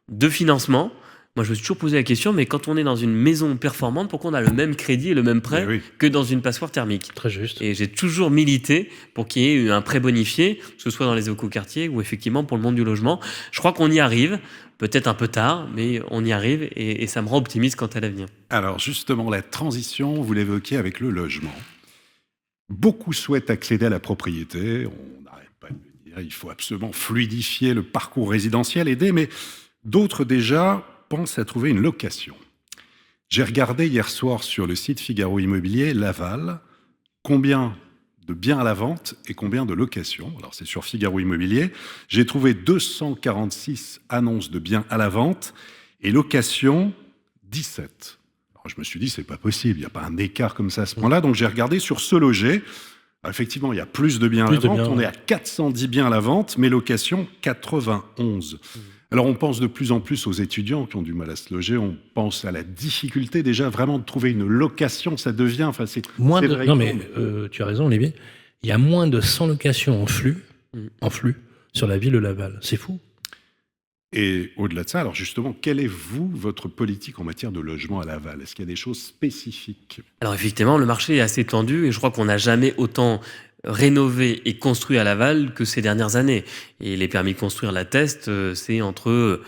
de financement. Moi, je me suis toujours posé la question, mais quand on est dans une maison performante, pourquoi on a le même crédit et le même prêt que dans une passoire thermique? Très juste. Et j'ai toujours milité pour qu'il y ait un prêt bonifié, que ce soit dans les écoquartiers ou effectivement pour le monde du logement. Je crois qu'on y arrive, peut-être un peu tard, mais on y arrive et ça me rend optimiste quant à l'avenir. Alors justement, la transition, vous l'évoquiez avec le logement. Beaucoup souhaitent accéder à la propriété. On n'arrête pas de le dire, il faut absolument fluidifier le parcours résidentiel, aider, mais d'autres déjà pense à trouver une location. J'ai regardé hier soir sur le site Figaro Immobilier, Laval, combien de biens à la vente et combien de locations. Alors c'est sur Figaro Immobilier. J'ai trouvé 246 annonces de biens à la vente et locations 17. Alors je me suis dit, c'est pas possible, il n'y a pas un écart comme ça à ce point-là. Donc j'ai regardé sur Se Loger. Alors, effectivement, il y a plus de biens à la vente. On est à 410 biens à la vente, mais locations 91. Alors, on pense de plus en plus aux étudiants qui ont du mal à se loger. On pense à la difficulté déjà vraiment de trouver une location. Ça devient... Enfin, c'est non, mais tu as raison, Olivier. Il y a moins de 100 locations en flux sur la ville de Laval. C'est fou. Et au-delà de ça, alors justement, quelle est, votre politique en matière de logement à Laval? Est-ce qu'il y a des choses spécifiques? Alors effectivement, le marché est assez tendu et je crois qu'on n'a jamais autant rénové et construit à Laval que ces dernières années. Et les permis de construire l'attestent, c'est entre,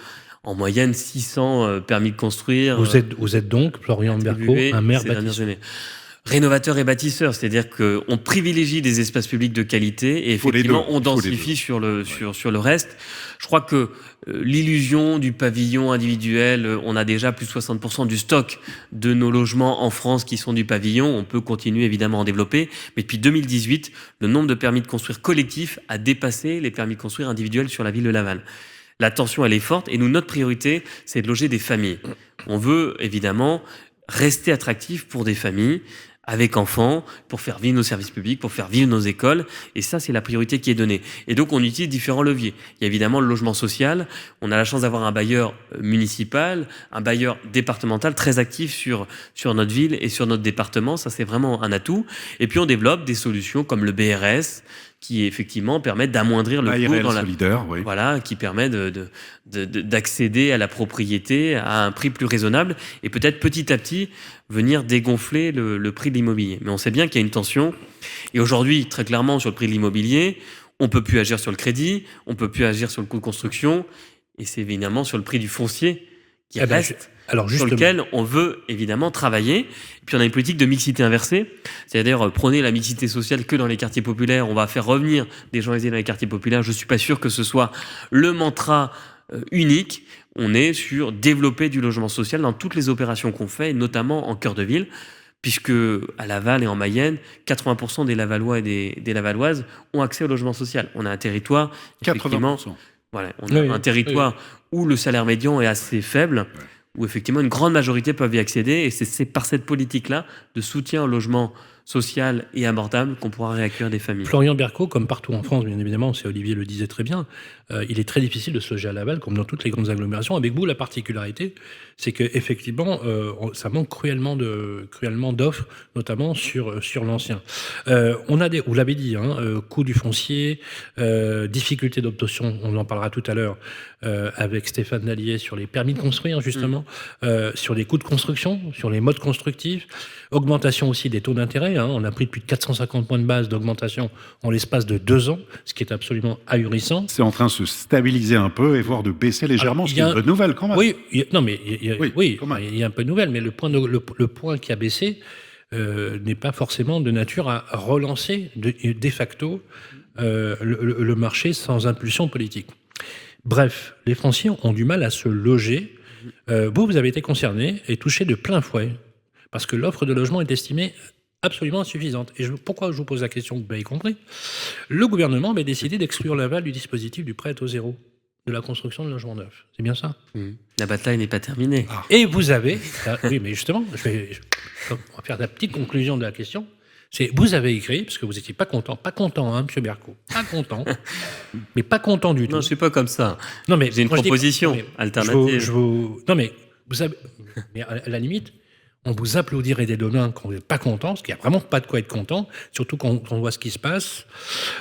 en moyenne, 600 permis de construire. Vous êtes donc, Florian Berco, un maire bâtisseur. Rénovateur et bâtisseur, c'est-à-dire qu'on privilégie des espaces publics de qualité et effectivement on densifie sur le reste. Je crois que l'illusion du pavillon individuel, on a déjà plus de 60% du stock de nos logements en France qui sont du pavillon. On peut continuer évidemment à en développer, mais depuis 2018, le nombre de permis de construire collectifs a dépassé les permis de construire individuels sur la ville de Laval. La tension, elle est forte et nous, notre priorité, c'est de loger des familles. On veut évidemment rester attractif pour des familles avec enfants, pour faire vivre nos services publics, pour faire vivre nos écoles. Et ça, c'est la priorité qui est donnée. Et donc, on utilise différents leviers. Il y a évidemment le logement social. On a la chance d'avoir un bailleur municipal, un bailleur départemental très actif sur notre ville et sur notre département. Ça, c'est vraiment un atout. Et puis, on développe des solutions comme le BRS, qui effectivement permettent d'amoindrir le coût dans solidaire, oui. Voilà, qui permet d'accéder à la propriété à un prix plus raisonnable et peut-être petit à petit venir dégonfler le prix de l'immobilier. Mais on sait bien qu'il y a une tension. Et aujourd'hui, très clairement, sur le prix de l'immobilier, on peut plus agir sur le crédit, on peut plus agir sur le coût de construction, et c'est évidemment sur le prix du foncier qui reste. Alors sur lequel on veut évidemment travailler. Et puis on a une politique de mixité inversée, c'est-à-dire prôner la mixité sociale que dans les quartiers populaires. On va faire revenir des gens aisés dans les quartiers populaires. Je ne suis pas sûr que ce soit le mantra unique. On est sur développer du logement social dans toutes les opérations qu'on fait, et notamment en cœur de ville, puisque à Laval et en Mayenne, 80% des Lavallois et des Lavalloises ont accès au logement social. On a un territoire, effectivement, 80%. Voilà, on a un territoire où le salaire médian est assez faible, où effectivement une grande majorité peuvent y accéder, et c'est par cette politique-là de soutien au logement social et abordable qu'on pourra réaccueillir des familles. Florian Berco, comme partout en France, bien évidemment, c'est Olivier le disait très bien, il est très difficile de se loger à Laval, comme dans toutes les grandes agglomérations. Avec vous, la particularité, c'est qu'effectivement, ça manque cruellement d'offres, notamment sur l'ancien. Vous l'avez dit, coût du foncier, difficulté d'obtention, on en parlera tout à l'heure avec Stéphane Dallier sur les permis de construire, justement, sur les coûts de construction, sur les modes constructifs, augmentation aussi des taux d'intérêt. On a pris plus de 450 points de base d'augmentation en l'espace de 2 ans, ce qui est absolument ahurissant. C'est en train de se stabiliser un peu et voire de baisser légèrement, ce qui est une bonne nouvelle quand même. Oui, il y a un peu de nouvelle, mais le point qui a baissé n'est pas forcément de nature à relancer de facto le marché sans impulsion politique. Bref, les Français ont du mal à se loger. Vous avez été concerné et touché de plein fouet, parce que l'offre de logement est estimée absolument insuffisante. Et pourquoi je vous pose la question, vous avez compris? Le gouvernement avait décidé d'exclure Laval du dispositif du prêt à taux zéro, de la construction de logements neufs. C'est bien ça? La bataille n'est pas terminée. Et vous avez... oui, mais justement, on va faire la petite conclusion de la question. Vous avez écrit, parce que vous n'étiez pas content, M. Berco, pas content, mais pas content du tout. Non, je ne suis pas comme ça. Non, mais j'ai une proposition alternative. Non, mais vous savez, mais à la limite, on vous applaudirait des demain quand vous n'êtes pas content, parce qu'il n'y a vraiment pas de quoi être content, surtout quand on voit ce qui se passe.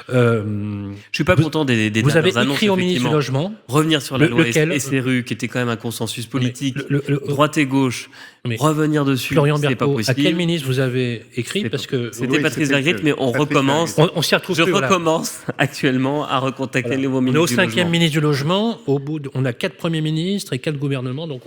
Je ne suis pas content des vous avez annonces, écrit au ministre du Logement. Revenir sur la loi SRU, qui était quand même un consensus politique, droite et gauche. Revenir dessus, Florian c'est pas Berco, possible. à quel ministre vous avez écrit? Parce que c'était Patrice Vergrit, mais on recommence. On s'y retrouve. Je recommence actuellement à recontacter le nouveau ministre du Logement. On est au 5e ministre du Logement. On a 4 premiers ministres et 4 gouvernements, donc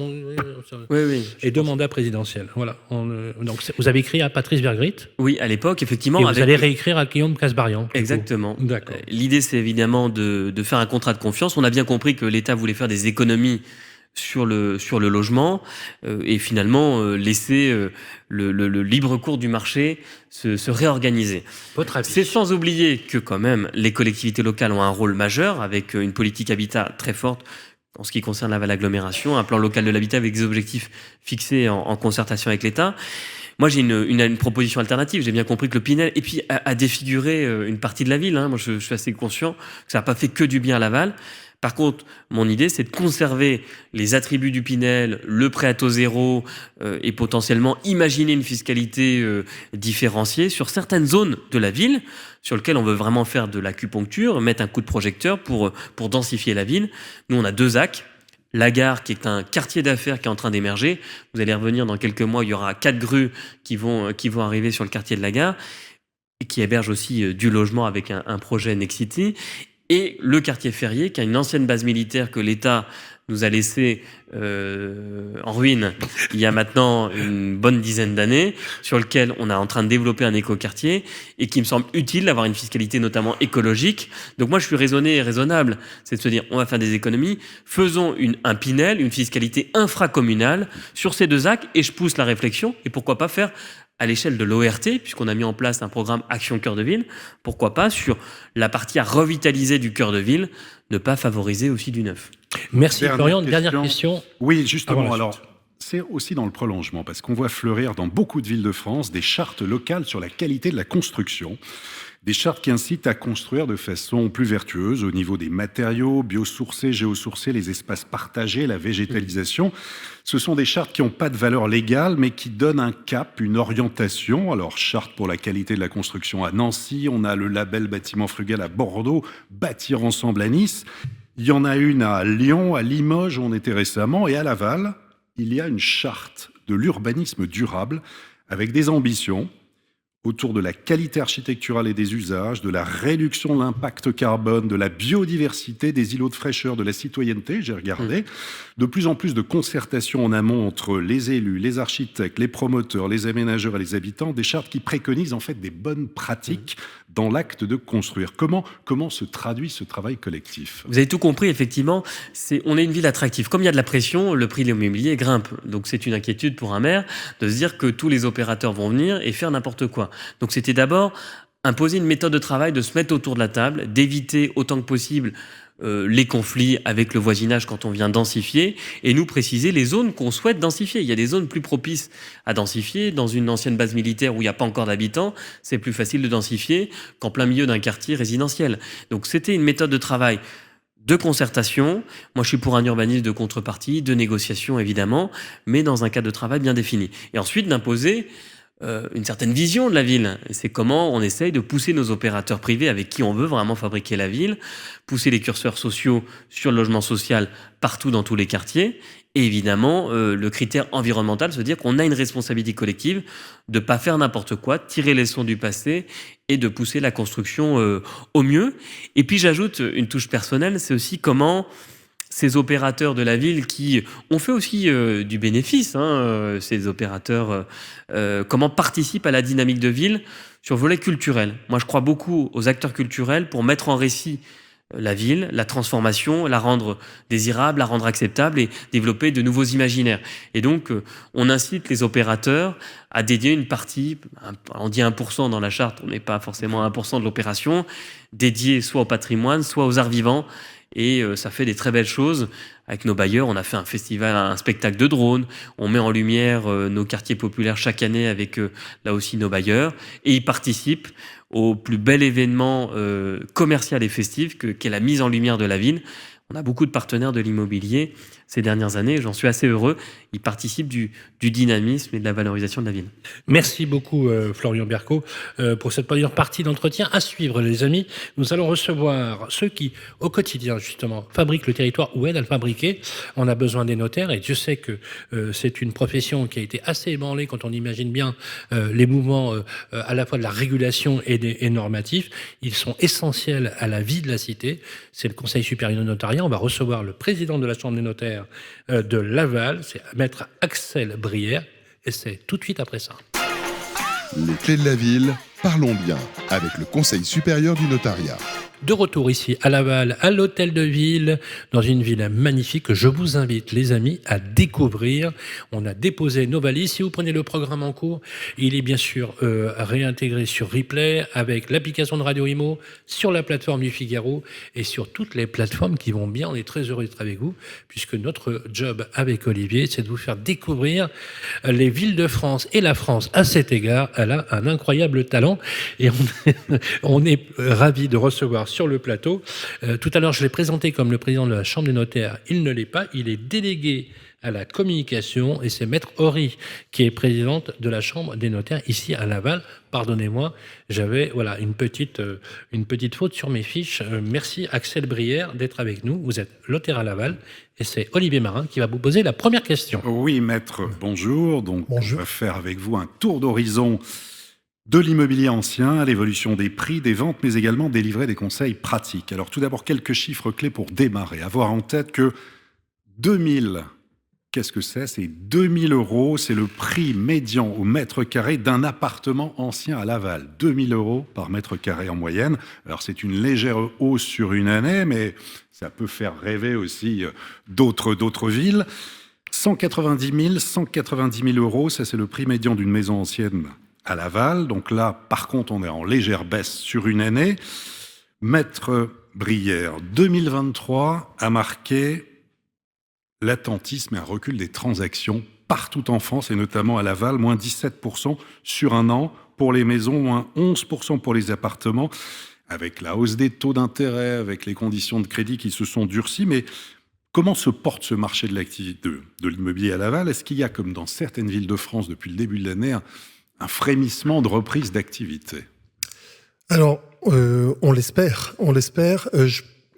et 2 mandats présidentiels. Voilà. Donc vous avez écrit à Patrice Vergrit. Oui, à l'époque, effectivement. Et vous allez réécrire à Guillaume Casbarian. Exactement. D'accord. L'idée, c'est évidemment de faire un contrat de confiance. On a bien compris que l'État voulait faire des économies sur le logement et finalement laisser le libre cours du marché se réorganiser. Votre avis? C'est sans oublier que quand même les collectivités locales ont un rôle majeur avec une politique habitat très forte en ce qui concerne la Laval Agglomération, un plan local de l'habitat avec des objectifs fixés en concertation avec l'État. Moi, j'ai une proposition alternative. J'ai bien compris que le Pinel, et puis a défiguré une partie de la ville. Moi, je suis assez conscient que ça n'a pas fait que du bien à Laval. Par contre, mon idée, c'est de conserver les attributs du Pinel, le prêt à taux zéro et potentiellement imaginer une fiscalité différenciée sur certaines zones de la ville sur lesquelles on veut vraiment faire de l'acupuncture, mettre un coup de projecteur pour densifier la ville. Nous, on a 2 axes. la gare, qui est un quartier d'affaires qui est en train d'émerger. Vous allez revenir dans quelques mois, il y aura 4 grues qui vont arriver sur le quartier de la gare, et qui héberge aussi du logement avec un projet Nexity. Et le quartier Ferrier, qui a une ancienne base militaire que l'État nous a laissé en ruine il y a maintenant une bonne dizaine d'années, sur lequel on est en train de développer un écoquartier et qui me semble utile d'avoir une fiscalité notamment écologique. Donc moi je suis raisonné et raisonnable, c'est de se dire on va faire des économies, faisons un Pinel, une fiscalité infracommunale sur ces 2 axes, et je pousse la réflexion, et pourquoi pas faire à l'échelle de l'ORT, puisqu'on a mis en place un programme Action Cœur de Ville, pourquoi pas sur la partie à revitaliser du cœur de ville, ne pas favoriser aussi du neuf. Merci Florian. Dernière question. Oui, justement, alors c'est aussi dans le prolongement, parce qu'on voit fleurir dans beaucoup de villes de France des chartes locales sur la qualité de la construction. Des chartes qui incitent à construire de façon plus vertueuse au niveau des matériaux, biosourcés, géosourcés, les espaces partagés, la végétalisation. Ce sont des chartes qui n'ont pas de valeur légale, mais qui donnent un cap, une orientation. Alors, charte pour la qualité de la construction à Nancy, on a le label Bâtiment Frugal à Bordeaux, Bâtir Ensemble à Nice. Il y en a une à Lyon, à Limoges, où on était récemment, et à Laval, il y a une charte de l'urbanisme durable avec des ambitions autour de la qualité architecturale et des usages, de la réduction de l'impact carbone, de la biodiversité, des îlots de fraîcheur, de la citoyenneté, j'ai regardé. De plus en plus de concertation en amont entre les élus, les architectes, les promoteurs, les aménageurs et les habitants, des chartes qui préconisent en fait des bonnes pratiques dans l'acte de construire. Comment se traduit ce travail collectif ? Vous avez tout compris, effectivement, on est une ville attractive. Comme il y a de la pression, le prix de l'immobilier grimpe. Donc c'est une inquiétude pour un maire de se dire que tous les opérateurs vont venir et faire n'importe quoi. Donc c'était d'abord imposer une méthode de travail, de se mettre autour de la table, d'éviter autant que possible les conflits avec le voisinage quand on vient densifier, et nous préciser les zones qu'on souhaite densifier. Il y a des zones plus propices à densifier. Dans une ancienne base militaire où il n'y a pas encore d'habitants, c'est plus facile de densifier qu'en plein milieu d'un quartier résidentiel. Donc c'était une méthode de travail de concertation. Moi, je suis pour un urbanisme de contrepartie, de négociation évidemment, mais dans un cadre de travail bien défini. Et ensuite d'imposer une certaine vision de la ville. C'est comment on essaye de pousser nos opérateurs privés avec qui on veut vraiment fabriquer la ville, pousser les curseurs sociaux sur le logement social partout dans tous les quartiers, et évidemment le critère environnemental, se dire qu'on a une responsabilité collective de pas faire n'importe quoi, tirer les leçons du passé et de pousser la construction au mieux. Et puis j'ajoute une touche personnelle, c'est aussi comment ces opérateurs de la ville qui ont fait aussi du bénéfice, ces opérateurs, comment participent à la dynamique de ville sur le volet culturel. Moi, je crois beaucoup aux acteurs culturels pour mettre en récit la ville, la transformation, la rendre désirable, la rendre acceptable et développer de nouveaux imaginaires. Et donc, on incite les opérateurs à dédier une partie, on dit 1% dans la charte, on n'est pas forcément à 1% de l'opération, dédiée soit au patrimoine, soit aux arts vivants. Et ça fait des très belles choses avec nos bailleurs. On a fait un festival, un spectacle de drones. On met en lumière nos quartiers populaires chaque année avec là aussi nos bailleurs. Et ils participent au plus bel événement commercial et festif qu'est la mise en lumière de la ville. On a beaucoup de partenaires de l'immobilier ces dernières années. J'en suis assez heureux. Ils participent du dynamisme et de la valorisation de la ville. Merci beaucoup Florian Berco pour cette première partie d'entretien. À suivre les amis, nous allons recevoir ceux qui au quotidien justement fabriquent le territoire ou aident à le fabriquer. On a besoin des notaires et Dieu sait que c'est une profession qui a été assez ébranlée quand on imagine bien les mouvements à la fois de la régulation et normatifs. Ils sont essentiels à la vie de la cité. C'est le Conseil supérieur du notariat. On va recevoir le président de la Chambre des notaires de Laval, c'est Maître Axel Brière, et c'est tout de suite après ça. Les clés de la ville, parlons bien, avec le Conseil supérieur du notariat. De retour ici à Laval, à l'Hôtel de Ville, dans une ville magnifique que je vous invite, les amis, à découvrir. On a déposé nos valises. Si vous prenez le programme en cours, il est bien sûr réintégré sur replay avec l'application de Radio Imo, sur la plateforme du Figaro et sur toutes les plateformes qui vont bien. On est très heureux d'être avec vous, puisque notre job avec Olivier, c'est de vous faire découvrir les villes de France. Et la France, à cet égard, elle a un incroyable talent. Et on est ravis de recevoir l'avoir sur le plateau. Tout à l'heure, je l'ai présenté comme le président de la Chambre des notaires. Il ne l'est pas. Il est délégué à la communication et c'est Maître Horry qui est présidente de la Chambre des notaires ici à Laval. Pardonnez-moi, j'avais une petite faute sur mes fiches. Merci Axel Brière d'être avec nous. Vous êtes notaire à Laval et c'est Olivier Marin qui va vous poser la première question. Oui, maître, bonjour. Donc, Bonjour. on va faire avec vous un tour d'horizon de l'immobilier ancien, l'évolution des prix, des ventes, mais également délivrer des conseils pratiques. Alors, tout d'abord, quelques chiffres clés pour démarrer. Avoir en tête que 2000, qu'est-ce que c'est ? C'est 2000 €, c'est le prix médian au mètre carré d'un appartement ancien à Laval. 2000 € par mètre carré en moyenne. Alors, c'est une légère hausse sur une année, mais ça peut faire rêver aussi d'autres villes. 190 000 €, ça c'est le prix médian d'une maison ancienne à Laval. Donc là, par contre, on est en légère baisse sur une année. Maître Brière, 2023 a marqué l'attentisme et un recul des transactions partout en France et notamment à Laval, moins 17% sur un an pour les maisons, moins 11% pour les appartements, avec la hausse des taux d'intérêt, avec les conditions de crédit qui se sont durcies. Mais comment se porte ce marché de l'activité de l'immobilier à Laval ? Est-ce qu'il y a, comme dans certaines villes de France depuis le début de l'année, un frémissement de reprise d'activité ? Alors, on l'espère.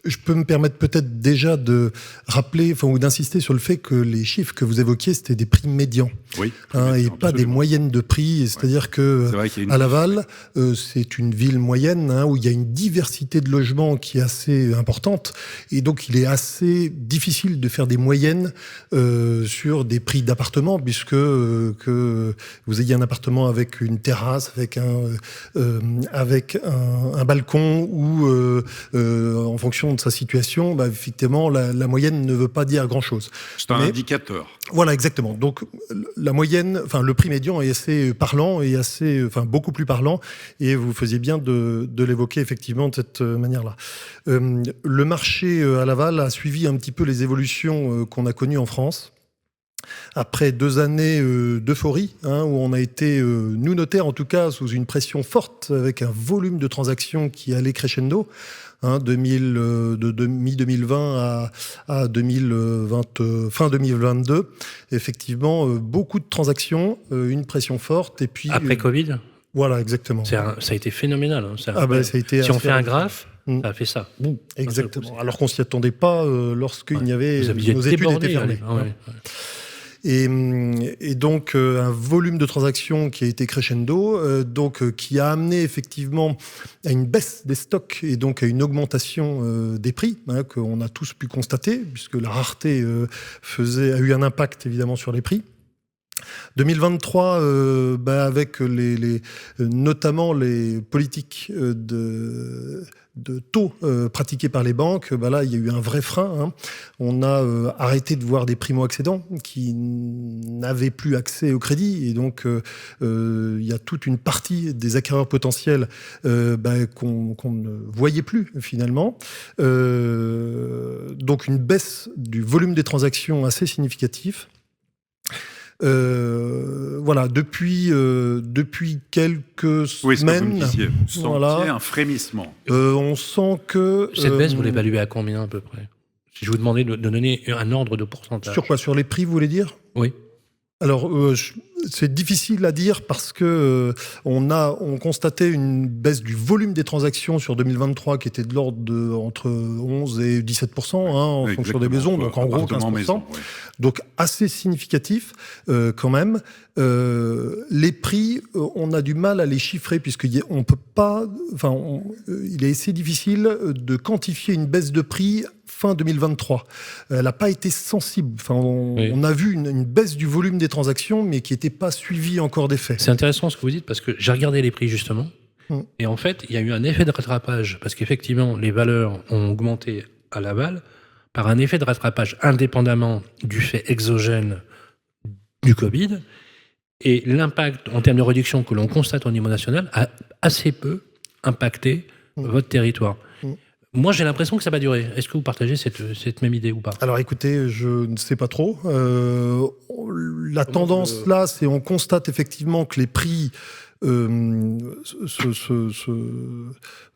Je peux me permettre peut-être déjà de rappeler ou d'insister sur le fait que les chiffres que vous évoquiez, c'était des prix médians, Oui. et pas des moyennes de prix. C'est-à-dire que à Laval, c'est une ville moyenne où il y a une diversité de logements qui est assez importante, et donc il est assez difficile de faire des moyennes sur des prix d'appartements, puisque que vous ayez un appartement avec une terrasse, avec un balcon, ou en fonction de sa situation, effectivement, la moyenne ne veut pas dire grand-chose. C'est un indicateur. Voilà, exactement. Donc, la moyenne, le prix médian est assez parlant et beaucoup plus parlant. Et vous faisiez bien de l'évoquer effectivement de cette manière-là. Le marché à Laval a suivi un petit peu les évolutions qu'on a connues en France. Après 2 années d'euphorie, où on a été, nous notaires en tout cas, sous une pression forte, avec un volume de transactions qui allait crescendo, de mi-2020 à 2020, fin 2022. Effectivement, beaucoup de transactions, une pression forte, et puis... Après Covid ? Voilà, exactement. Ça a été phénoménal. Ça a été si on fait un graphe, ça a fait ça. Exactement. Alors qu'on s'y attendait pas lorsqu'il y avait... Nos études étaient fermées. Et donc un volume de transactions qui a été crescendo, qui a amené effectivement à une baisse des stocks et donc à une augmentation des prix, qu'on a tous pu constater, puisque la rareté a eu un impact évidemment sur les prix. 2023, avec notamment les politiques de taux pratiqués par les banques, là, il y a eu un vrai frein. On a arrêté de voir des primo-accédants qui n'avaient plus accès au crédit. Et donc, il y a toute une partie des acquéreurs potentiels qu'on ne voyait plus, finalement. Donc, une baisse du volume des transactions assez significatif. Depuis quelques semaines, un frémissement. On sent que cette baisse, vous l'évaluez à combien à peu près ? Si je vous demandais de donner un ordre de pourcentage. Sur quoi ? Sur les prix, vous voulez dire ? Oui. Alors, c'est difficile à dire parce que on constatait une baisse du volume des transactions sur 2023 qui était de l'ordre de entre 11 et 17% en fonction des maisons, donc en gros 15%. Maison, oui. Donc assez significatif quand même. Les prix, on a du mal à les chiffrer puisqu'on peut pas. Il est assez difficile de quantifier une baisse de prix fin 2023. Elle n'a pas été sensible. On a vu une baisse du volume des transactions, mais qui n'était pas suivie encore des faits. C'est intéressant ce que vous dites, parce que j'ai regardé les prix, justement, et en fait, il y a eu un effet de rattrapage, parce qu'effectivement, les valeurs ont augmenté à Laval, par un effet de rattrapage indépendamment du fait exogène du Covid, et l'impact en termes de réduction que l'on constate au niveau national a assez peu impacté votre territoire. Moi, j'ai l'impression que ça va durer. Est-ce que vous partagez cette même idée ou pas ? Alors écoutez, je ne sais pas trop. La tendance là, c'est on constate effectivement que les prix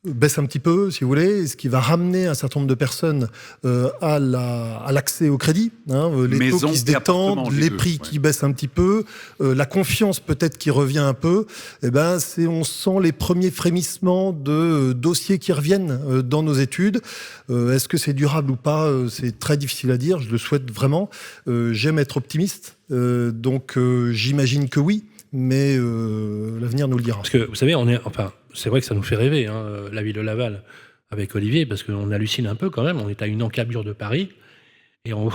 baisse un petit peu, si vous voulez, ce qui va ramener un certain nombre de personnes à l'accès au crédit, les Maison taux qui se et appartement, détendent, les les deux, prix qui baissent un petit peu, la confiance peut-être qui revient un peu. On sent les premiers frémissements de dossiers qui reviennent dans nos études. Est-ce que c'est durable ou pas? C'est très difficile à dire, je le souhaite vraiment. J'aime être optimiste, donc j'imagine que oui. Mais l'avenir nous le dira. Parce que, vous savez, c'est vrai que ça nous fait rêver, la ville de Laval, avec Olivier, parce qu'on hallucine un peu quand même. On est à une encablure de Paris, et on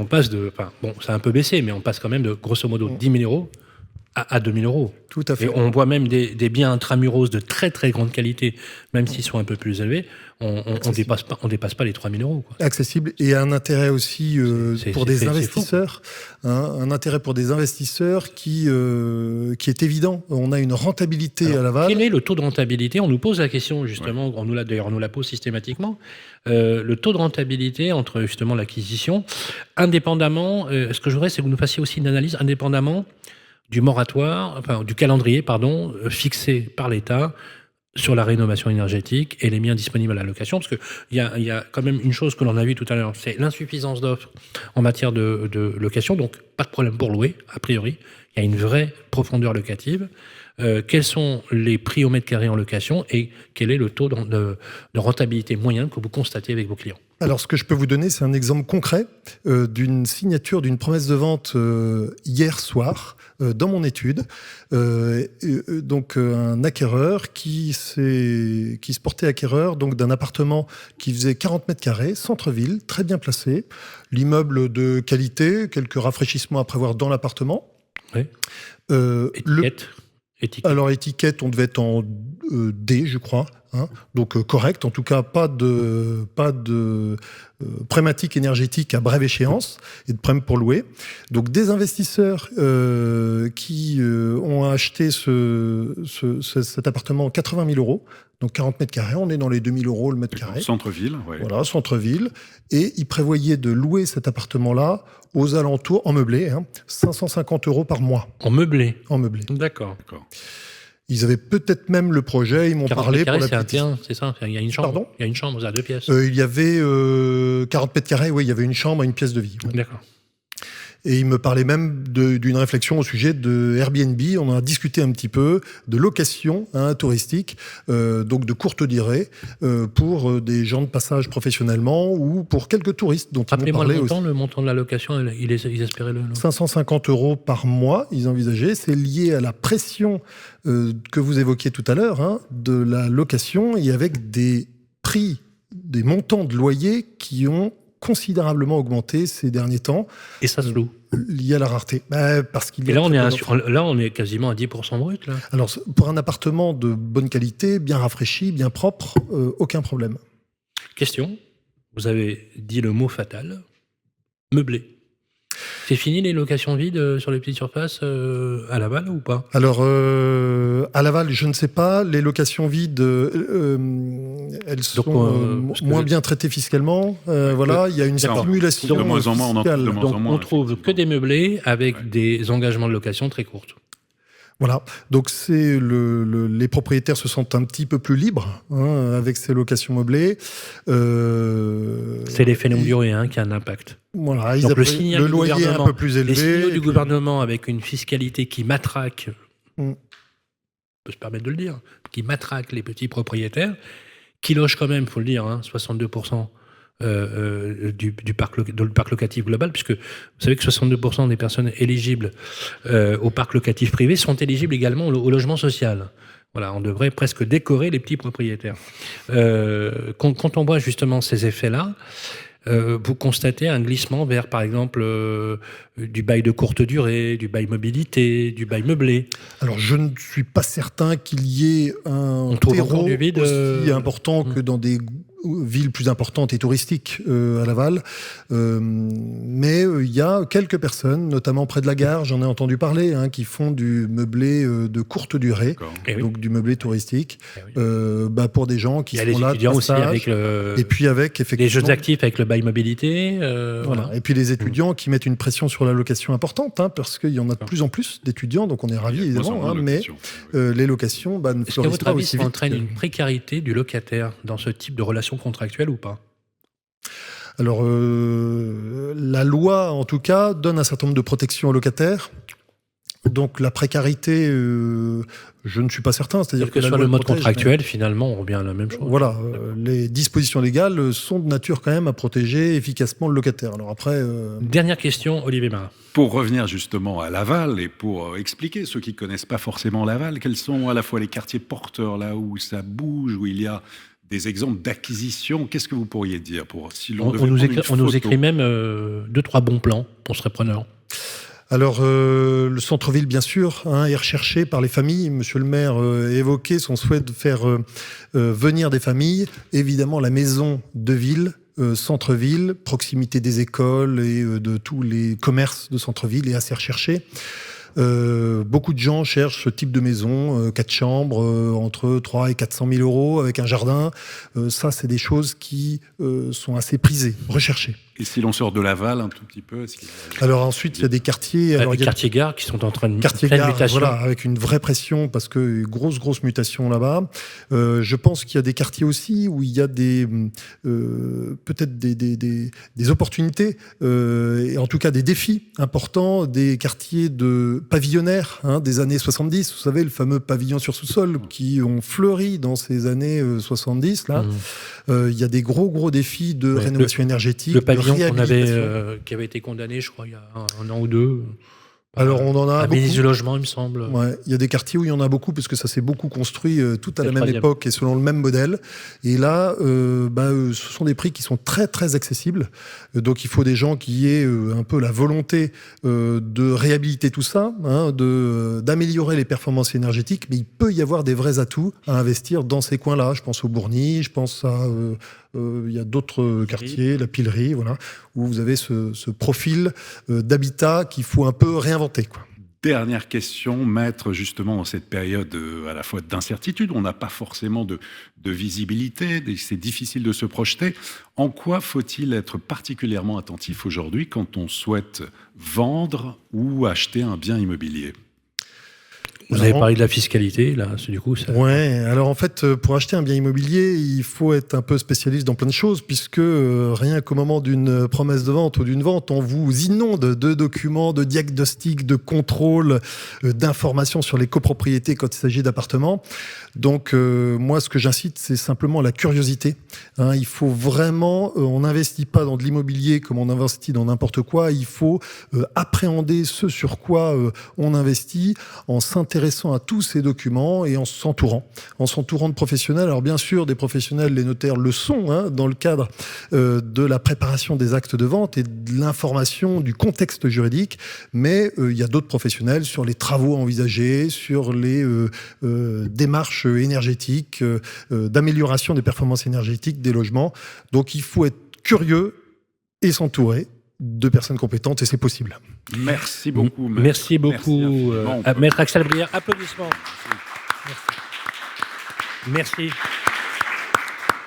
passe de... ça a un peu baissé, mais on passe quand même de, grosso modo, 10 000 euros à 2 000 euros. Tout à fait. Et on voit même des biens intramuros de très très grande qualité, même s'ils sont un peu plus élevés, on dépasse pas les 3 000 euros. Quoi. Accessible, et un intérêt aussi pour des investisseurs, un intérêt pour des investisseurs qui est évident. On a une rentabilité. Alors, à Laval. Quel est le taux de rentabilité? On nous pose la question justement, on nous la pose systématiquement. Le taux de rentabilité entre justement l'acquisition, indépendamment, ce que je voudrais, c'est que vous nous fassiez aussi une analyse indépendamment du moratoire, du calendrier, fixé par l'État sur la rénovation énergétique et les biens disponibles à la location, parce qu'il y a quand même une chose que l'on a vu tout à l'heure, c'est l'insuffisance d'offres en matière de location, donc pas de problème pour louer, a priori. Il y a une vraie profondeur locative. Quels sont les prix au mètre carré en location et quel est le taux de rentabilité moyen que vous constatez avec vos clients? Alors, ce que je peux vous donner, c'est un exemple concret d'une signature d'une promesse de vente hier soir dans mon étude. Donc, un acquéreur qui se portait acquéreur donc d'un appartement qui faisait 40 mètres carrés, centre-ville, très bien placé, l'immeuble de qualité, quelques rafraîchissements à prévoir dans l'appartement. Oui. Étiquette. Alors, étiquette, on devait être en D, je crois. Donc correct, en tout cas pas de prématique énergétique à brève échéance et de prême pour louer. Donc des investisseurs qui ont acheté cet appartement 80 000 euros, donc 40 mètres carrés, on est dans les 2 000 euros le mètre carré. Centre-ville, oui. Voilà, centre-ville. Et ils prévoyaient de louer cet appartement-là aux alentours, en meublé, 550 euros par mois. En meublé? En meublé. D'accord. Ils avaient peut-être même le projet, ils m'ont parlé pour la petite... C'est ça, il y a une chambre. Pardon ? Il y a une chambre, à 2 pièces. Il y avait 40 mètres carrés, oui, il y avait une chambre et une pièce de vie. Ouais. D'accord. Et il me parlait même d'une réflexion au sujet de Airbnb. On en a discuté un petit peu, de location touristique, donc de courte durée, pour des gens de passage professionnellement ou pour quelques touristes dont ils m'ont parlé aussi. Le montant de la location, ils espéraient le... 550 euros par mois, ils envisageaient. C'est lié à la pression que vous évoquiez tout à l'heure, de la location, et avec des prix, des montants de loyer qui ont considérablement augmenté ces derniers temps. Et ça se loue lié à la rareté. Parce qu'il y a là, on est quasiment à 10% brut. Là. Alors, pour un appartement de bonne qualité, bien rafraîchi, bien propre, aucun problème. Question. Vous avez dit le mot fatal. Meublé. C'est fini les locations vides sur les petites surfaces à Laval ou pas? Alors, à Laval, je ne sais pas. Les locations vides, elles sont moins bien traitées fiscalement. Voilà, il y a une stimulation de moins en moins, on trouve que des meublés avec des engagements de location très courts. Voilà, donc les propriétaires se sentent un petit peu plus libres avec ces locations meublées. C'est l'effet longue durée qui a un impact. Voilà, donc le loyer est un peu plus élevé. Les signaux du gouvernement avec une fiscalité qui matraque, on peut se permettre de le dire, qui matraque les petits propriétaires, qui logent quand même, il faut le dire, 62%. Du parc locatif global, puisque vous savez que 62% des personnes éligibles au parc locatif privé sont éligibles également au logement social. Voilà, on devrait presque décorer les petits propriétaires. Quand on voit justement ces effets-là, vous constatez un glissement vers, par exemple, du bail de courte durée, du bail mobilité, du bail meublé. Alors, je ne suis pas certain qu'il y ait un terreau aussi important que dans des villes plus importantes et touristiques à Laval. Mais il y a quelques personnes, notamment près de la gare, j'en ai entendu parler, qui font du meublé de courte durée, donc du meublé touristique, pour des gens qui sont là. Il y a les étudiants aussi avec et puis avec effectivement les jeunes actifs avec le bail mobilité. Voilà. Et puis les étudiants qui mettent une pression sur la location importante, parce qu'il y en a de plus en plus d'étudiants, donc on est ravis évidemment, mais les locations ne fleurissent pas aussi vite. Ça entraîne une précarité du locataire dans ce type de relation contractuelle ou pas ? Alors, la loi, en tout cas, donne un certain nombre de protections aux locataires. Donc, la précarité, je ne suis pas certain. C'est-à-dire que soit le mode contractuel, finalement, on revient à la même chose. Voilà, les dispositions légales sont de nature quand même à protéger efficacement le locataire. Alors après... Dernière question, Olivier Marin. Pour revenir justement à Laval et pour expliquer ceux qui ne connaissent pas forcément Laval, quels sont à la fois les quartiers porteurs, là où ça bouge, où il y a des exemples d'acquisition. Qu'est-ce que vous pourriez dire pour si l'on devait on nous écrit même 2-3 bons plans, on serait preneur. Alors, le centre-ville, bien sûr, est recherché par les familles. Monsieur le maire évoquait son souhait de faire venir des familles. Évidemment, la maison de ville, centre-ville, proximité des écoles et de tous les commerces de centre-ville est assez recherché. Beaucoup de gens cherchent ce type de maison, 4 chambres, entre 3 et 400 000 euros, avec un jardin. Ça, c'est des choses qui sont assez prisées, recherchées. Et si l'on sort de Laval un tout petit peu Alors ensuite, il y a des quartiers... Les quartiers-gares qui sont en train de pleine mutation. Voilà, avec une vraie pression, parce que grosse mutation là-bas. Je pense qu'il y a des quartiers aussi où il y a peut-être des opportunités, et en tout cas des défis importants, des quartiers de pavillonnaires des années 70. Vous savez, le fameux pavillon sur sous-sol qui ont fleuri dans ces années 70. Là. Il y a des gros défis de rénovation énergétique. Le pavillon qui avait été condamné, je crois, il y a un an ou deux. Alors on en a beaucoup. Ministre du logement, il me semble. Ouais, il y a des quartiers où il y en a beaucoup parce que ça s'est beaucoup construit tout à la même époque et selon le même modèle. Et là, ce sont des prix qui sont très très accessibles. Donc il faut des gens qui aient un peu la volonté de réhabiliter tout ça, d'améliorer les performances énergétiques. Mais il peut y avoir des vrais atouts à investir dans ces coins-là. Je pense au Bourgny, je pense à il y a d'autres quartiers, la Pilerie, voilà, où vous avez ce profil d'habitat qu'il faut un peu réinventer, quoi. Dernière question, maître, justement, en cette période à la fois d'incertitude, on n'a pas forcément de visibilité, c'est difficile de se projeter. En quoi faut-il être particulièrement attentif aujourd'hui quand on souhaite vendre ou acheter un bien immobilier ? Vous avez parlé de la fiscalité, là, du coup. Ça... Ouais. Alors en fait, pour acheter un bien immobilier, il faut être un peu spécialiste dans plein de choses, puisque rien qu'au moment d'une promesse de vente ou d'une vente, on vous inonde de documents, de diagnostics, de contrôles, d'informations sur les copropriétés quand il s'agit d'appartements. Donc moi, ce que j'incite, c'est simplement la curiosité. Il faut vraiment, on n'investit pas dans de l'immobilier comme on investit dans n'importe quoi. Il faut appréhender ce sur quoi on investit en s'intéressant à tous ces documents et en s'entourant de professionnels. Alors bien sûr, des professionnels, les notaires le sont, dans le cadre de la préparation des actes de vente et de l'information du contexte juridique, mais il y a d'autres professionnels sur les travaux envisagés, sur les démarches énergétiques, d'amélioration des performances énergétiques des logements. Donc il faut être curieux et s'entourer de personnes compétentes, et c'est possible. Merci beaucoup. Merci beaucoup, Maître Axel Brière. Applaudissements. Merci.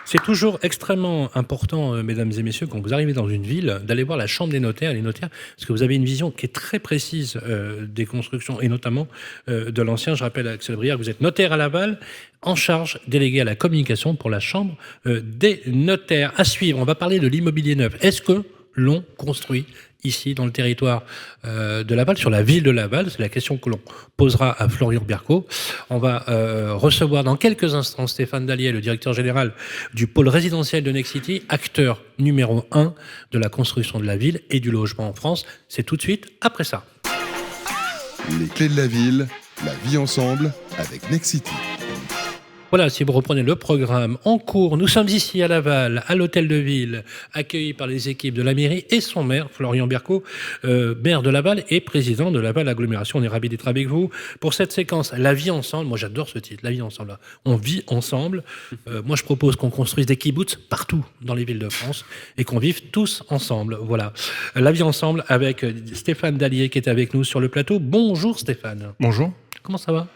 C'est toujours extrêmement important, mesdames et messieurs, quand vous arrivez dans une ville, d'aller voir la chambre des notaires et les notaires, parce que vous avez une vision qui est très précise des constructions, et notamment de l'ancien. Je rappelle à Axel Brière que vous êtes notaire à Laval, en charge, délégué à la communication pour la chambre des notaires. À suivre, on va parler de l'immobilier neuf. Est-ce que l'on construit ici dans le territoire de Laval, sur la ville de Laval? C'est la question que l'on posera à Florian Berco. On va recevoir dans quelques instants Stéphane Dallier, le directeur général du pôle résidentiel de Nexity, acteur numéro 1 de la construction de la ville et du logement en France. C'est tout de suite après ça. Les clés de la ville, la vie ensemble avec Nexity. Voilà, si vous reprenez le programme en cours, nous sommes ici à Laval, à l'Hôtel de Ville, accueillis par les équipes de la mairie et son maire, Florian Berco, maire de Laval et président de Laval Agglomération. On est ravis d'être avec vous pour cette séquence La vie ensemble. Moi, j'adore ce titre, La vie ensemble. Là. On vit ensemble. Moi, je propose qu'on construise des kibbutz partout dans les villes de France et qu'on vive tous ensemble. Voilà. La vie ensemble avec Stéphane Dallier qui est avec nous sur le plateau. Bonjour Stéphane. Bonjour. Comment ça va ?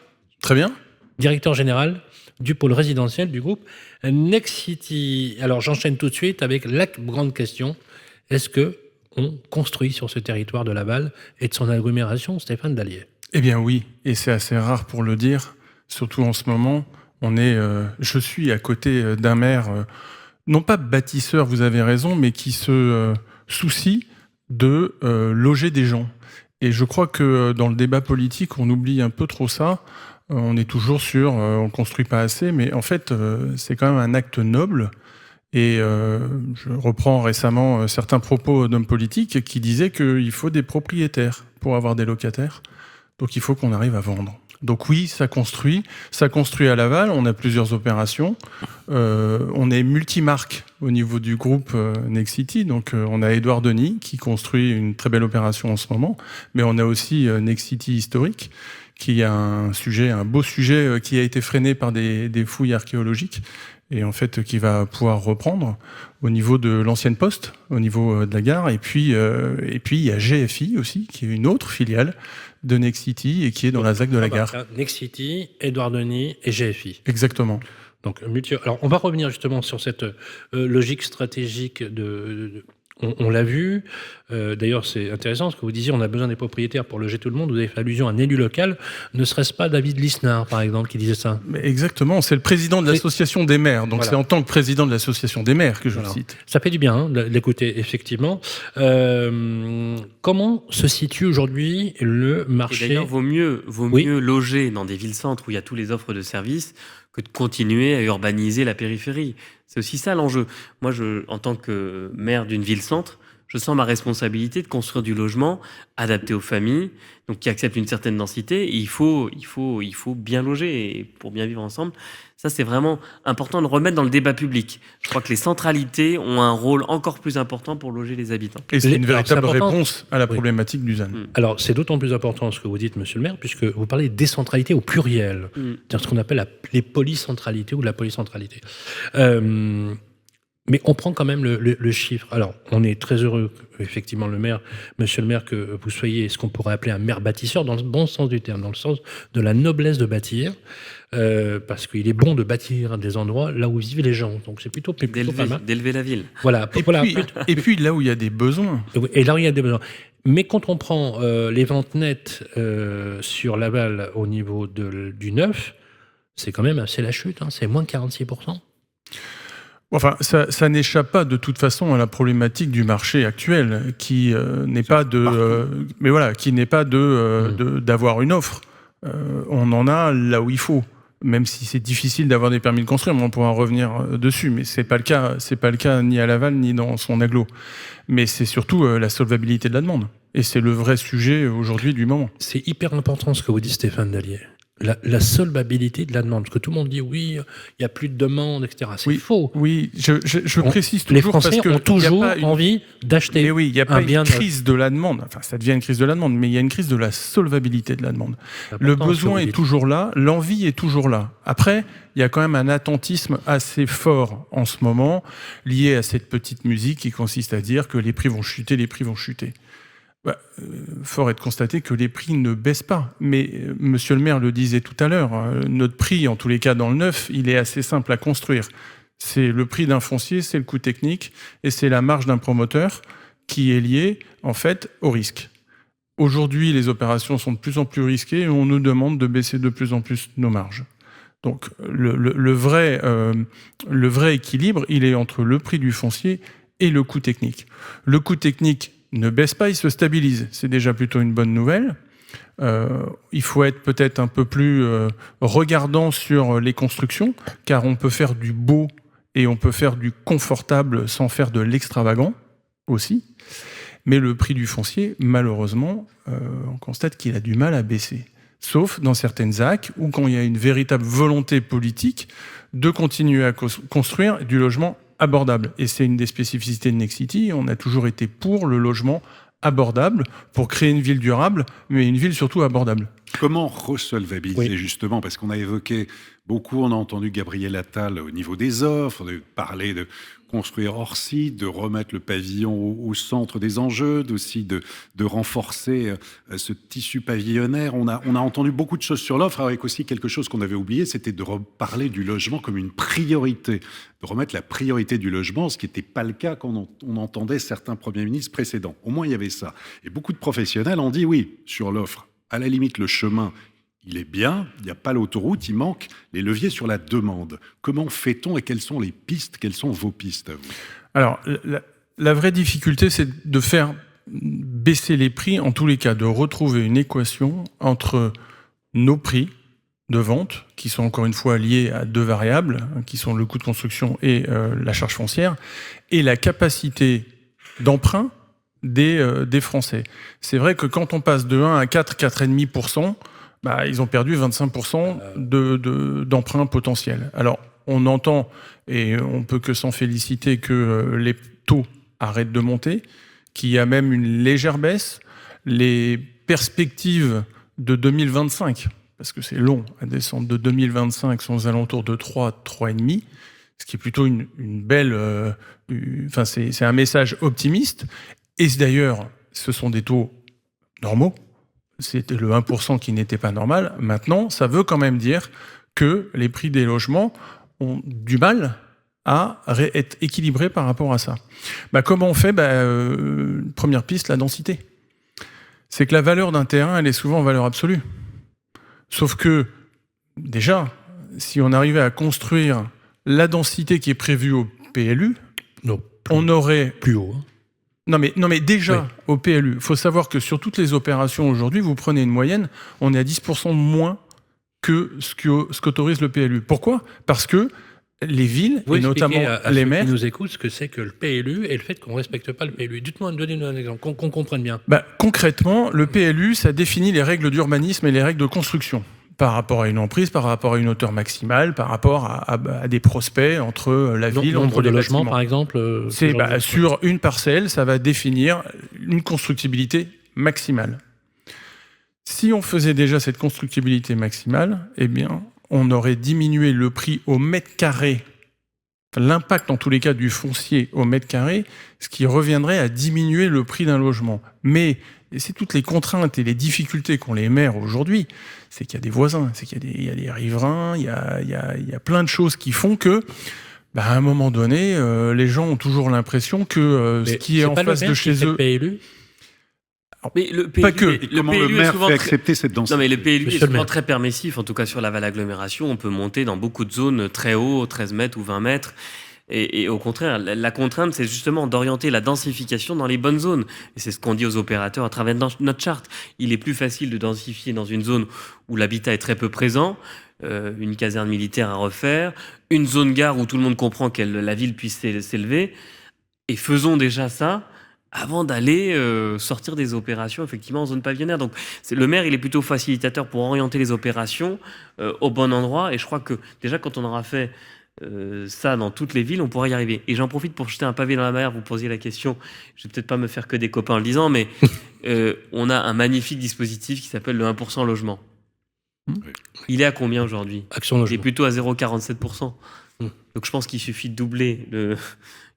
Très bien. Directeur général du pôle résidentiel du groupe Nexity. Alors j'enchaîne tout de suite avec la grande question. Est-ce qu'on construit sur ce territoire de Laval et de son agglomération, Stéphane Dallier ? Eh bien oui, et c'est assez rare pour le dire, surtout en ce moment. Je suis à côté d'un maire, non pas bâtisseur, vous avez raison, mais qui se soucie de loger des gens. Et je crois que dans le débat politique, on oublie un peu trop ça. On est toujours sur on construit pas assez, mais en fait, c'est quand même un acte noble. Et je reprends récemment certains propos d'hommes politiques qui disaient qu'il faut des propriétaires pour avoir des locataires. Donc il faut qu'on arrive à vendre. Donc oui, ça construit à Laval. On a plusieurs opérations. On est multimarque au niveau du groupe Nexity. Donc on a Édouard Denis qui construit une très belle opération en ce moment. Mais on a aussi Nexity historique, qui a un beau sujet qui a été freiné par des fouilles archéologiques et en fait qui va pouvoir reprendre au niveau de l'ancienne poste, au niveau de la gare. Et puis il y a GFI aussi, qui est une autre filiale de Nexity et qui est dans la ZAC de la gare. Nexity, Édouard Denis et GFI. Exactement. Donc, alors, on va revenir justement sur cette logique stratégique on l'a vu. D'ailleurs, c'est intéressant ce que vous disiez. On a besoin des propriétaires pour loger tout le monde. Vous avez fait allusion à un élu local. Ne serait-ce pas David Lisnard, par exemple, qui disait ça ? Mais exactement. C'est le président de l'association des maires. Donc, voilà. C'est en tant que président de l'association des maires que je le cite. Ça fait du bien de l'écouter, effectivement. Comment se situe aujourd'hui le marché ? Et d'ailleurs, vaut mieux loger dans des villes-centres où il y a toutes les offres de services que de continuer à urbaniser la périphérie. C'est aussi ça l'enjeu. Moi, en tant que maire d'une ville-centre, je sens ma responsabilité de construire du logement adapté aux familles, donc qui accepte une certaine densité. Et il faut bien loger et pour bien vivre ensemble. Ça, c'est vraiment important de le remettre dans le débat public. Je crois que les centralités ont un rôle encore plus important pour loger les habitants. Et c'est une véritable réponse à la problématique du ZAN. Alors, c'est d'autant plus important ce que vous dites, monsieur le maire, puisque vous parlez de décentralité au pluriel. C'est ce qu'on appelle les polycentralités ou la polycentralité. Mais on prend quand même le chiffre. Alors, on est très heureux, effectivement, monsieur le maire, que vous soyez ce qu'on pourrait appeler un maire bâtisseur, dans le bon sens du terme, dans le sens de la noblesse de bâtir, parce qu'il est bon de bâtir des endroits là où vivent les gens. Donc, c'est plutôt pas mal. D'élever la ville. Voilà. Et puis, là où il y a des besoins. Et là où il y a des besoins. Mais quand on prend les ventes nettes sur Laval au niveau du neuf, c'est quand même assez la chute. C'est moins de 46%. Enfin, ça n'échappe pas de toute façon à la problématique du marché actuel, qui n'est pas d'avoir une offre. On en a là où il faut, même si c'est difficile d'avoir des permis de construire, mais on pourra en revenir dessus. Mais c'est pas le cas ni à Laval ni dans son agglo. Mais c'est surtout la solvabilité de la demande, et c'est le vrai sujet aujourd'hui du moment. C'est hyper important ce que vous dites, Stéphane Dallier. La solvabilité de la demande. Parce que tout le monde dit oui, il n'y a plus de demande, etc. C'est faux. Oui, je précise toujours. Les Français parce que ont toujours envie d'acheter. Mais oui, il n'y a pas une crise de la demande. Enfin, ça devient une crise de la demande, mais il y a une crise de la solvabilité de la demande. Le besoin est toujours là, l'envie est toujours là. Après, il y a quand même un attentisme assez fort en ce moment, lié à cette petite musique qui consiste à dire que les prix vont chuter, Fort est de constater que les prix ne baissent pas. Mais monsieur le maire le disait tout à l'heure, notre prix, en tous les cas dans le neuf, il est assez simple à construire. C'est le prix d'un foncier, c'est le coût technique, et c'est la marge d'un promoteur qui est liée, en fait, au risque. Aujourd'hui, les opérations sont de plus en plus risquées et on nous demande de baisser de plus en plus nos marges. Donc, le vrai équilibre, il est entre le prix du foncier et le coût technique. Le coût technique ne baisse pas, il se stabilise. C'est déjà plutôt une bonne nouvelle. Il faut être peut-être un peu plus regardant sur les constructions, car on peut faire du beau et on peut faire du confortable sans faire de l'extravagant aussi. Mais le prix du foncier, malheureusement, on constate qu'il a du mal à baisser. sauf dans certaines ZAC ou quand il y a une véritable volonté politique de continuer à construire du logement abordable. Et c'est une des spécificités de Nexity. On a toujours été pour le logement abordable, pour créer une ville durable, mais une ville surtout abordable. Comment resolvabiliser justement, parce qu'on a évoqué beaucoup, on a entendu Gabriel Attal au niveau des offres, de parler de construire hors site, de remettre le pavillon au centre des enjeux, aussi de renforcer ce tissu pavillonnaire. On a entendu beaucoup de choses sur l'offre, avec aussi quelque chose qu'on avait oublié, c'était de reparler du logement comme une priorité, de remettre la priorité du logement, ce qui n'était pas le cas quand on entendait certains premiers ministres précédents. Au moins, il y avait ça. Et beaucoup de professionnels ont dit oui, sur l'offre, à la limite, le chemin, il est bien, il n'y a pas l'autoroute, il manque les leviers sur la demande. Comment fait-on et quelles sont les pistes, quelles sont vos pistes à vous ? Alors, la vraie difficulté, c'est de faire baisser les prix, en tous les cas, de retrouver une équation entre nos prix de vente, qui sont encore une fois liés à deux variables, qui sont le coût de construction et la charge foncière, et la capacité d'emprunt des Français. C'est vrai que quand on passe de 1 à 4, 4,5%, ils ont perdu 25% d'emprunt potentiel. Alors, on entend, et on peut que s'en féliciter, que les taux arrêtent de monter, qu'il y a même une légère baisse. Les perspectives de 2025, parce que c'est long à descendre, de 2025 sont aux alentours de 3, 3,5%, ce qui est plutôt une belle... c'est un message optimiste. Et d'ailleurs, ce sont des taux normaux. C'était le 1% qui n'était pas normal. Maintenant, ça veut quand même dire que les prix des logements ont du mal à être équilibrés par rapport à ça. Comment on fait ? Première piste, la densité. C'est que la valeur d'un terrain, elle est souvent en valeur absolue. Sauf que, déjà, si on arrivait à construire la densité qui est prévue au PLU, on aurait... Plus haut, hein. Non mais déjà, au PLU, il faut savoir que sur toutes les opérations aujourd'hui, vous prenez une moyenne, on est à 10% moins que ce qu'autorise le PLU. Pourquoi ? Parce que les villes, et notamment les maires... Qui nous écoutent ce que c'est que le PLU et le fait qu'on ne respecte pas le PLU. Donnez-nous un exemple, qu'on comprenne bien. Concrètement, le PLU, ça définit les règles d'urbanisme et les règles de construction. Par rapport à une emprise, par rapport à une hauteur maximale, par rapport à des prospects entre la ville, nombre entre de les logements, bâtiments. par exemple. Sur une parcelle, ça va définir une constructibilité maximale. Si on faisait déjà cette constructibilité maximale, on aurait diminué le prix au mètre carré, l'impact en tous les cas du foncier au mètre carré, ce qui reviendrait à diminuer le prix d'un logement. Mais c'est toutes les contraintes et les difficultés qu'ont les maires aujourd'hui, c'est qu'il y a des voisins, c'est qu'il y a des riverains, il y a plein de choses qui font que, à un moment donné, les gens ont toujours l'impression que ce qui est en face de chez eux... PLU. Mais le PLU, pas que. Comment le maire fait accepter cette densité ? Non, mais le PLU est souvent très permissif, en tout cas sur la Val-Agglomération. On peut monter dans beaucoup de zones très haut, 13 mètres ou 20 mètres. Et au contraire, la contrainte, c'est justement d'orienter la densification dans les bonnes zones. Et c'est ce qu'on dit aux opérateurs à travers notre charte. Il est plus facile de densifier dans une zone où l'habitat est très peu présent, une caserne militaire à refaire, une zone gare où tout le monde comprend que la ville puisse s'élever. Et faisons déjà ça avant d'aller sortir des opérations effectivement en zone pavillonnaire. Donc le maire, il est plutôt facilitateur pour orienter les opérations au bon endroit. Et je crois que déjà quand on aura fait ça dans toutes les villes, on pourra y arriver. Et j'en profite pour jeter un pavé dans la mer. Vous posiez la question, je vais peut-être pas me faire que des copains en le disant, mais on a un magnifique dispositif qui s'appelle le 1% logement. Il est à combien aujourd'hui ? Action Logement. Il est plutôt à 0,47%. Donc je pense qu'il suffit de doubler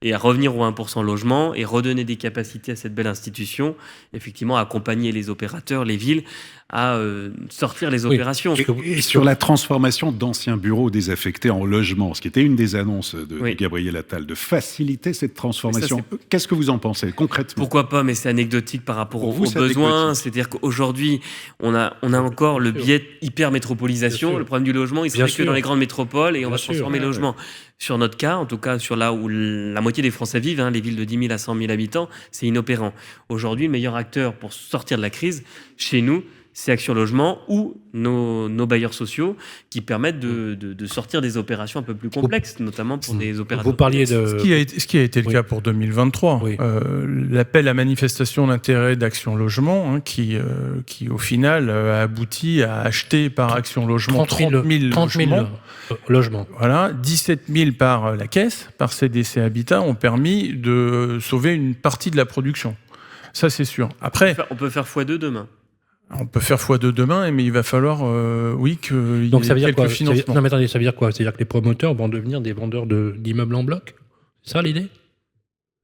et à revenir au 1% logement et redonner des capacités à cette belle institution, effectivement accompagner les opérateurs, les villes à sortir les opérations. Et sur la transformation d'anciens bureaux désaffectés en logements, ce qui était une des annonces de Gabriel Attal, de faciliter cette transformation. Qu'est-ce que vous en pensez concrètement ? Pourquoi pas, mais c'est anecdotique par rapport aux besoins. C'est-à-dire qu'aujourd'hui, on a encore le biais hyper-métropolisation. Le problème du logement, il serait que dans les grandes métropoles et on va transformer le logement. Sur notre cas, en tout cas sur là où la moitié des Français vivent, les villes de 10 000 à 100 000 habitants, c'est inopérant. Aujourd'hui, le meilleur acteur pour sortir de la crise, chez nous, c'est Action Logement ou nos bailleurs sociaux qui permettent de sortir des opérations un peu plus complexes, notamment pour des opérateurs. Vous parliez de... Ce qui a été le cas pour 2023. Oui. L'appel à manifestation d'intérêt d'Action Logement, qui au final a abouti à acheter par Action Logement 30 000 logements. Voilà, 17 000 par la Caisse, par CDC Habitat, ont permis de sauver une partie de la production. Ça, c'est sûr. Après, on peut faire x2 demain. On peut faire x2 demain, mais il va falloir, qu'il y ait quelques financements. Non, mais attendez, ça veut dire quoi? C'est-à-dire que les promoteurs vont devenir des vendeurs d'immeubles en bloc? C'est ça l'idée?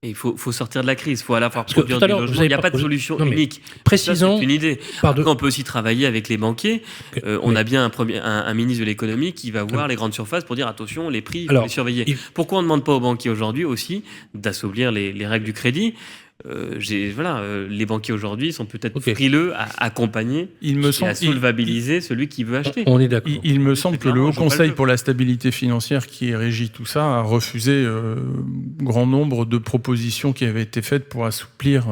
Et il faut sortir de la crise, il faut à la fois Parce que produire tout à du l'heure, logement, il n'y a pas de solution unique. Précisons. Ça, c'est une idée. Après, on peut aussi travailler avec les banquiers. On a bien un ministre de l'économie qui va voir les grandes surfaces pour dire attention, les prix, il faut les surveiller. Pourquoi on ne demande pas aux banquiers aujourd'hui aussi d'assouplir les règles du crédit? Les banquiers aujourd'hui sont peut-être frileux à accompagner et à solvabiliser celui qui veut acheter. On est d'accord. Il me semble que le Haut Conseil pour la stabilité financière qui régit tout ça a refusé grand nombre de propositions qui avaient été faites pour assouplir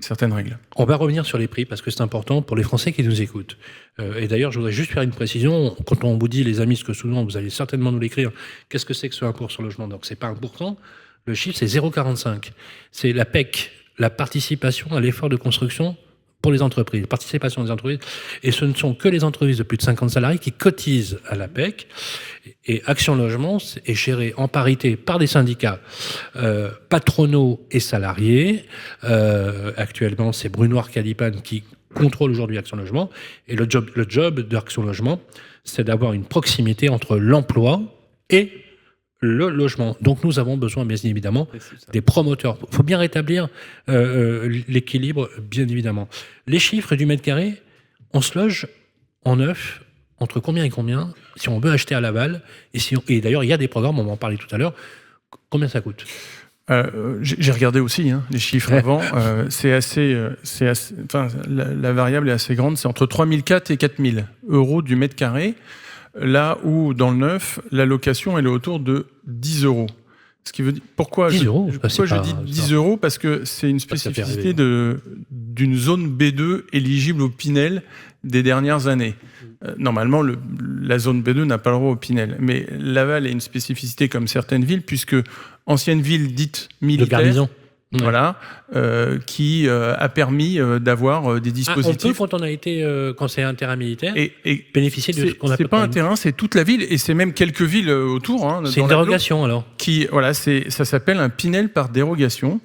certaines règles. On va revenir sur les prix parce que c'est important pour les Français qui nous écoutent. Et d'ailleurs, je voudrais juste faire une précision. Quand on vous dit, les amis, ce que souvent vous allez certainement nous l'écrire, qu'est-ce que c'est que ce 1% sur logement? Donc, c'est pas 1%. Le chiffre, c'est 0,45. C'est la PEC, la participation à l'effort de construction pour les entreprises. Participation des entreprises. Et ce ne sont que les entreprises de plus de 50 salariés qui cotisent à la PEC. Et Action Logement est géré en parité par des syndicats patronaux et salariés. Actuellement, c'est Brunoir Calipan qui contrôle aujourd'hui Action Logement. Et le job d'Action Logement, c'est d'avoir une proximité entre l'emploi et le logement. Donc nous avons besoin, bien évidemment, des promoteurs. Il faut bien rétablir l'équilibre, bien évidemment. Les chiffres du mètre carré, on se loge en neuf, entre combien et combien, si on veut acheter à Laval, et d'ailleurs, il y a des programmes, on va en parler tout à l'heure, combien ça coûte? J'ai regardé aussi les chiffres avant. La variable est assez grande, c'est entre 3 400 et 4 000 euros du mètre carré. Là où, dans le neuf, la location, elle est autour de 10 euros. Ce qui veut dire, pourquoi je dis 10 euros? Parce que c'est une spécificité d'une zone B2 éligible au Pinel des dernières années. Normalement, la zone B2 n'a pas le droit au Pinel. Mais Laval est une spécificité comme certaines villes, puisque ancienne ville dite militaire... De garnison. Voilà, qui a permis d'avoir des dispositifs. On peut, quand on a été conseiller interimilitaire, bénéficier de ce qu'on appelle. C'est pas un terrain, c'est toute la ville, et c'est même quelques villes autour. C'est une dérogation alors. Ça s'appelle un Pinel par dérogation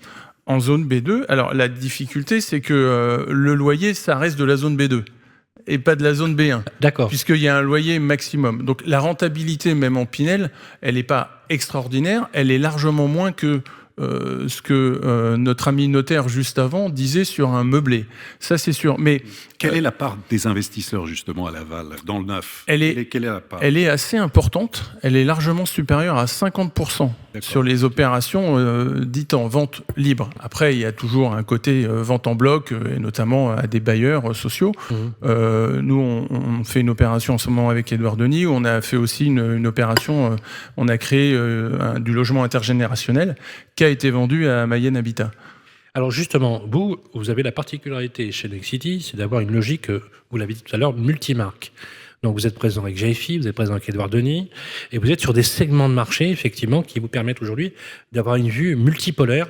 en zone B2. Alors la difficulté, c'est que le loyer, ça reste de la zone B2 et pas de la zone B1. D'accord. Puisqu'il y a un loyer maximum. Donc la rentabilité, même en Pinel, elle n'est pas extraordinaire, elle est largement moins que ce que notre ami notaire juste avant disait sur un meublé. Ça, c'est sûr. Mais quelle est la part des investisseurs, justement, à Laval, dans le neuf? Quelle est la part? Elle est assez importante. Elle est largement supérieure à 50% sur les opérations dites en vente libre. Après, il y a toujours un côté vente en bloc, et notamment à des bailleurs sociaux. Nous, on fait une opération en ce moment avec Édouard Denis, où on a fait aussi une opération, on a créé du logement intergénérationnel qui a été vendu à Mayenne Habitat. Alors justement, vous avez la particularité chez Nexity, c'est d'avoir une logique, vous l'avez dit tout à l'heure, multimarque. Donc vous êtes présent avec GFI, vous êtes présent avec Édouard Denis, et vous êtes sur des segments de marché, effectivement, qui vous permettent aujourd'hui d'avoir une vue multipolaire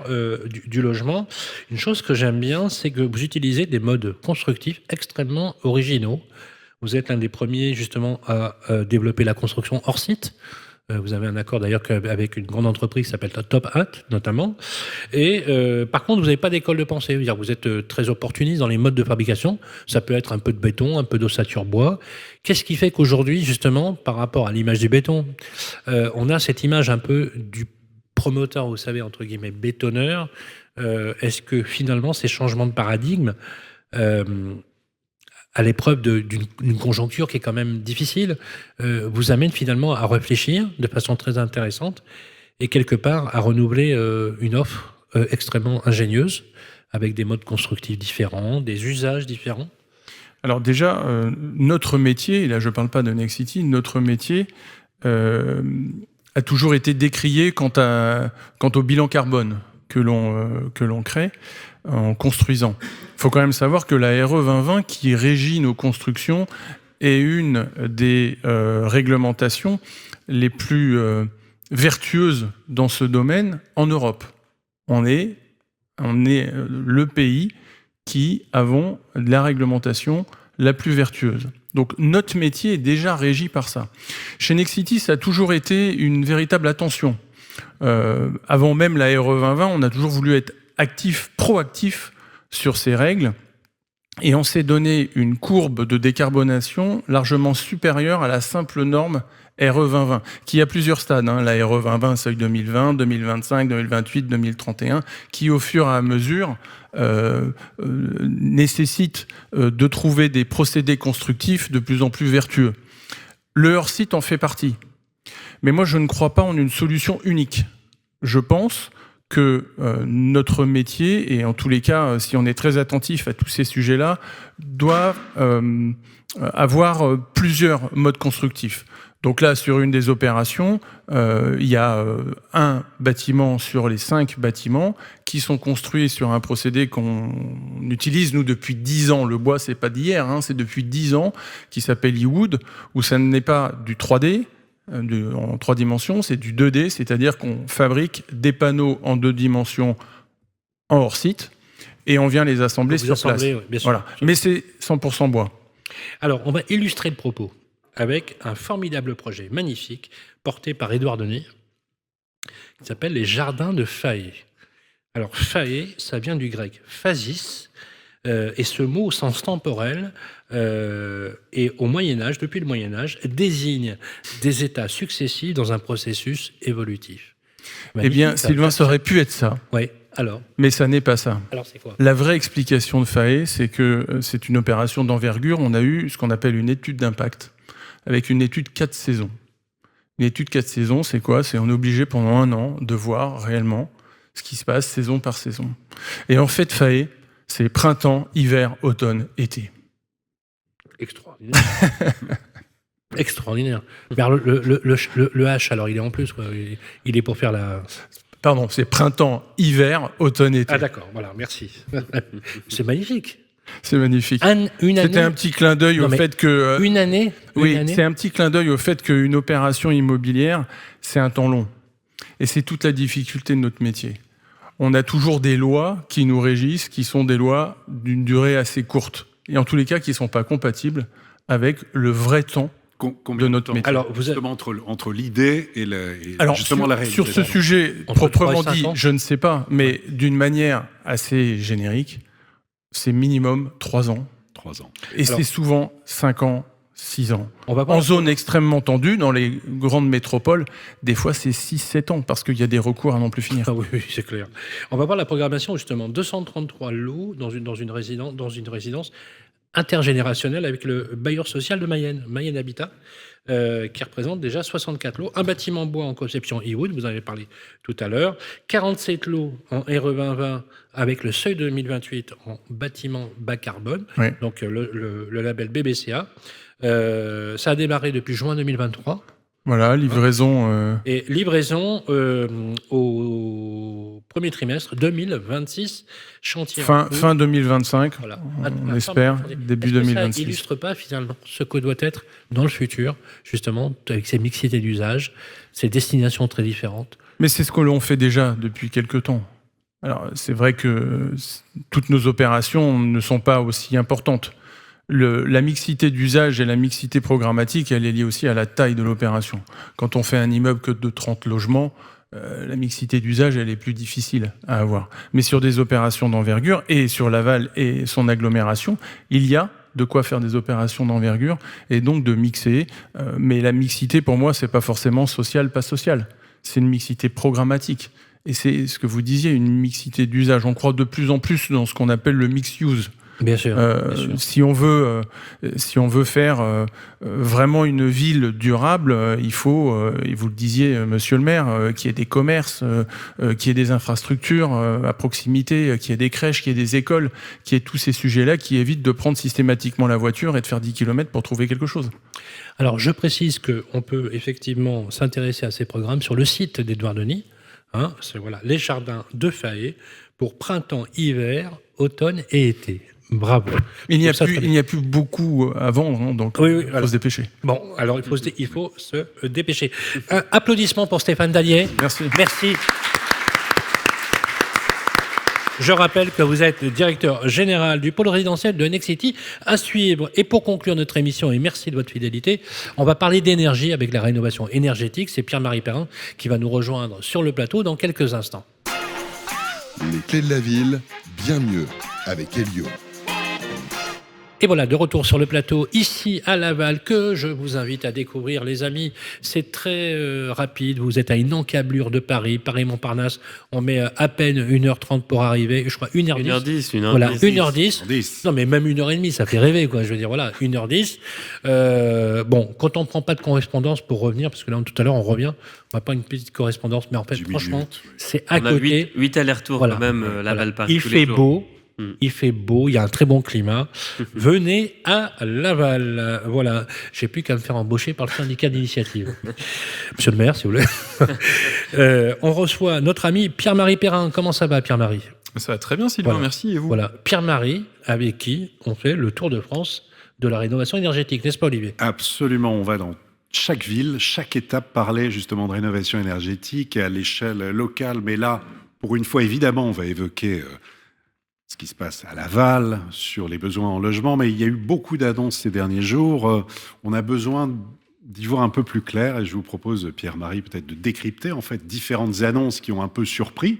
du logement. Une chose que j'aime bien, c'est que vous utilisez des modes constructifs extrêmement originaux. Vous êtes l'un des premiers, justement, à développer la construction hors site. Vous avez un accord d'ailleurs avec une grande entreprise qui s'appelle Top Hat, notamment. Et par contre, vous n'avez pas d'école de pensée. Vous êtes très opportuniste dans les modes de fabrication. Ça peut être un peu de béton, un peu d'ossature bois. Qu'est-ce qui fait qu'aujourd'hui, justement, par rapport à l'image du béton, on a cette image un peu du promoteur, vous savez, entre guillemets, bétonneur. Est-ce que finalement, ces changements de paradigme, à l'épreuve d'une conjoncture qui est quand même difficile, vous amène finalement à réfléchir de façon très intéressante et quelque part à renouveler une offre extrêmement ingénieuse avec des modes constructifs différents, des usages différents? Alors déjà, notre métier, et là je ne parle pas de Nexity, notre métier a toujours été décrié quant au bilan carbone. que l'on crée en construisant. Il faut quand même savoir que la RE 2020, qui régit nos constructions, est une des réglementations les plus vertueuses dans ce domaine en Europe. On est le pays qui avons la réglementation la plus vertueuse. Donc notre métier est déjà régi par ça. Chez Nexity, ça a toujours été une véritable attention. Avant même la RE 2020, on a toujours voulu être proactif sur ces règles, et on s'est donné une courbe de décarbonation largement supérieure à la simple norme RE 2020, qui a plusieurs stades. La RE 2020, seuil 2020, 2025, 2028, 2031, qui au fur et à mesure nécessite de trouver des procédés constructifs de plus en plus vertueux. Le hors-site en fait partie. Mais moi, je ne crois pas en une solution unique. Je pense que notre métier, et en tous les cas, si on est très attentif à tous ces sujets-là, doit avoir plusieurs modes constructifs. Donc là, sur une des opérations, il y a un bâtiment sur les 5 bâtiments qui sont construits sur un procédé qu'on utilise, nous, depuis 10 ans. Le bois, c'est pas d'hier, c'est depuis 10 ans, qui s'appelle eWood, où ça n'est pas du 3D, en 3 dimensions, c'est du 2D, c'est-à-dire qu'on fabrique des panneaux en 2 dimensions en hors-site, et on vient les assembler sur place. Oui, bien sûr. Voilà. Mais c'est 100% bois. Alors, on va illustrer le propos avec un formidable projet magnifique porté par Édouard Denis qui s'appelle les Jardins de Phaé. Alors, Phaé, ça vient du grec phasis, et ce mot au sens temporel, et au Moyen-Âge, depuis le Moyen-Âge, désigne des états successifs dans un processus évolutif. Eh bien, Sylvain, ça aurait pu être ça. Oui, alors. Mais ça n'est pas ça. Alors, c'est quoi ? La vraie explication de Phaé, c'est que c'est une opération d'envergure. On a eu ce qu'on appelle une étude d'impact, avec une étude 4 saisons. Une étude 4 saisons, c'est quoi ? C'est on est obligé pendant 1 an de voir réellement ce qui se passe saison par saison. Et en fait, Phaé, c'est printemps, hiver, automne, été. Extraordinaire. Extraordinaire. Mais alors, le H, alors, il est en plus, quoi. Il est pour faire la... Pardon, c'est printemps, hiver, automne, été. Ah d'accord, voilà, merci. C'est magnifique. C'est magnifique. Une année... C'était un petit clin d'œil au fait que... Une année. Oui, c'est un petit clin d'œil au fait qu'une opération immobilière, c'est un temps long. Et c'est toute la difficulté de notre métier. On a toujours des lois qui nous régissent, qui sont des lois d'une durée assez courte. Et en tous les cas, qui ne sont pas compatibles avec le vrai temps de notre métier. Alors, vous justement, entre l'idée et, justement la réalité. Sur ce sujet, proprement dit, je ne sais pas, mais d'une manière assez générique, c'est minimum 3 ans. 3 ans. Et c'est souvent 5 ans, 6 ans. En zone extrêmement tendue, dans les grandes métropoles, des fois c'est 6-7 ans, parce qu'il y a des recours à n'en plus finir. Ah oui, c'est clair. On va voir la programmation, justement. 233 lots dans une résidence intergénérationnelle avec le bailleur social de Mayenne, Mayenne Habitat, qui représente déjà 64 lots. Un bâtiment bois en conception eWood, vous en avez parlé tout à l'heure. 47 lots en RE 2020 avec le seuil de 2028 en bâtiment bas carbone, oui. Donc le label BBCA. Ça a démarré depuis juin 2023. Voilà, livraison... Et livraison au premier trimestre 2026, chantier. Fin 2025, voilà. On espère, début 2026. Ça n'illustre pas finalement ce que doit être dans le futur, justement, avec ces mixités d'usage, ces destinations très différentes. Mais c'est ce que l'on fait déjà depuis quelques temps. Alors, c'est vrai que toutes nos opérations ne sont pas aussi importantes. La mixité d'usage et la mixité programmatique, elle est liée aussi à la taille de l'opération. Quand on fait un immeuble que de 30 logements, la mixité d'usage, elle est plus difficile à avoir. Mais sur des opérations d'envergure, et sur Laval et son agglomération, il y a de quoi faire des opérations d'envergure, et donc de mixer. Mais la mixité, pour moi, c'est pas forcément social, pas social. C'est une mixité programmatique. Et c'est ce que vous disiez, une mixité d'usage. On croit de plus en plus dans ce qu'on appelle le mixed-use. Bien sûr, bien sûr. Si on veut faire vraiment une ville durable, il faut, et vous le disiez, monsieur le maire, qu'il y ait des commerces, qu'il y ait des infrastructures à proximité, qu'il y ait des crèches, qu'il y ait des écoles, qu'il y ait tous ces sujets-là qui évitent de prendre systématiquement la voiture et de faire 10 km pour trouver quelque chose. Alors, je précise qu'on peut effectivement s'intéresser à ces programmes sur le site d'Édouard Denis, Hein, c'est voilà, les jardins de Fahé pour printemps, hiver, automne et été. Bravo. Il n'y a plus beaucoup à vendre, hein, donc il faut se dépêcher. Bon, alors il faut se dépêcher. Applaudissements pour Stéphane Dallier. Merci. Merci. Je rappelle que vous êtes le directeur général du pôle résidentiel de Nexity. À suivre. Et pour conclure notre émission, et merci de votre fidélité, on va parler d'énergie avec la rénovation énergétique. C'est Pierre-Marie Perrin qui va nous rejoindre sur le plateau dans quelques instants. Les clés de la ville, bien mieux, avec Elio. Et voilà, de retour sur le plateau, ici à Laval, que je vous invite à découvrir, les amis. C'est très rapide, vous êtes à une encablure de Paris, Paris-Montparnasse. On met à peine 1h30 pour arriver, je crois 1h10. 1h10. Voilà, 1h10. Non, mais même 1h30, ça fait rêver, quoi. Je veux dire, voilà, 1h10. Bon, quand on ne prend pas de correspondance pour revenir, parce que là, tout à l'heure, on revient, on n'a pas une petite correspondance, mais en fait, franchement, c'est à côté. 8 allers-retours, voilà, quand même, Laval-Paris. Il fait beau. Il fait beau, il y a un très bon climat. Venez à Laval. Voilà, j'ai plus qu'à me faire embaucher par le syndicat d'initiative. Monsieur le maire, si vous voulez. On reçoit notre ami Pierre-Marie Perrin. Comment ça va, Pierre-Marie ? Ça va très bien, Sylvain, merci. Et vous ? Voilà, Pierre-Marie, avec qui on fait le tour de France de la rénovation énergétique, n'est-ce pas, Olivier ? Absolument, on va dans chaque ville, chaque étape parler justement de rénovation énergétique à l'échelle locale. Mais là, pour une fois, évidemment, on va évoquer ce qui se passe à Laval, sur les besoins en logement, mais il y a eu beaucoup d'annonces ces derniers jours. On a besoin d'y voir un peu plus clair, et je vous propose, Pierre-Marie, peut-être de décrypter en fait différentes annonces qui ont un peu surpris.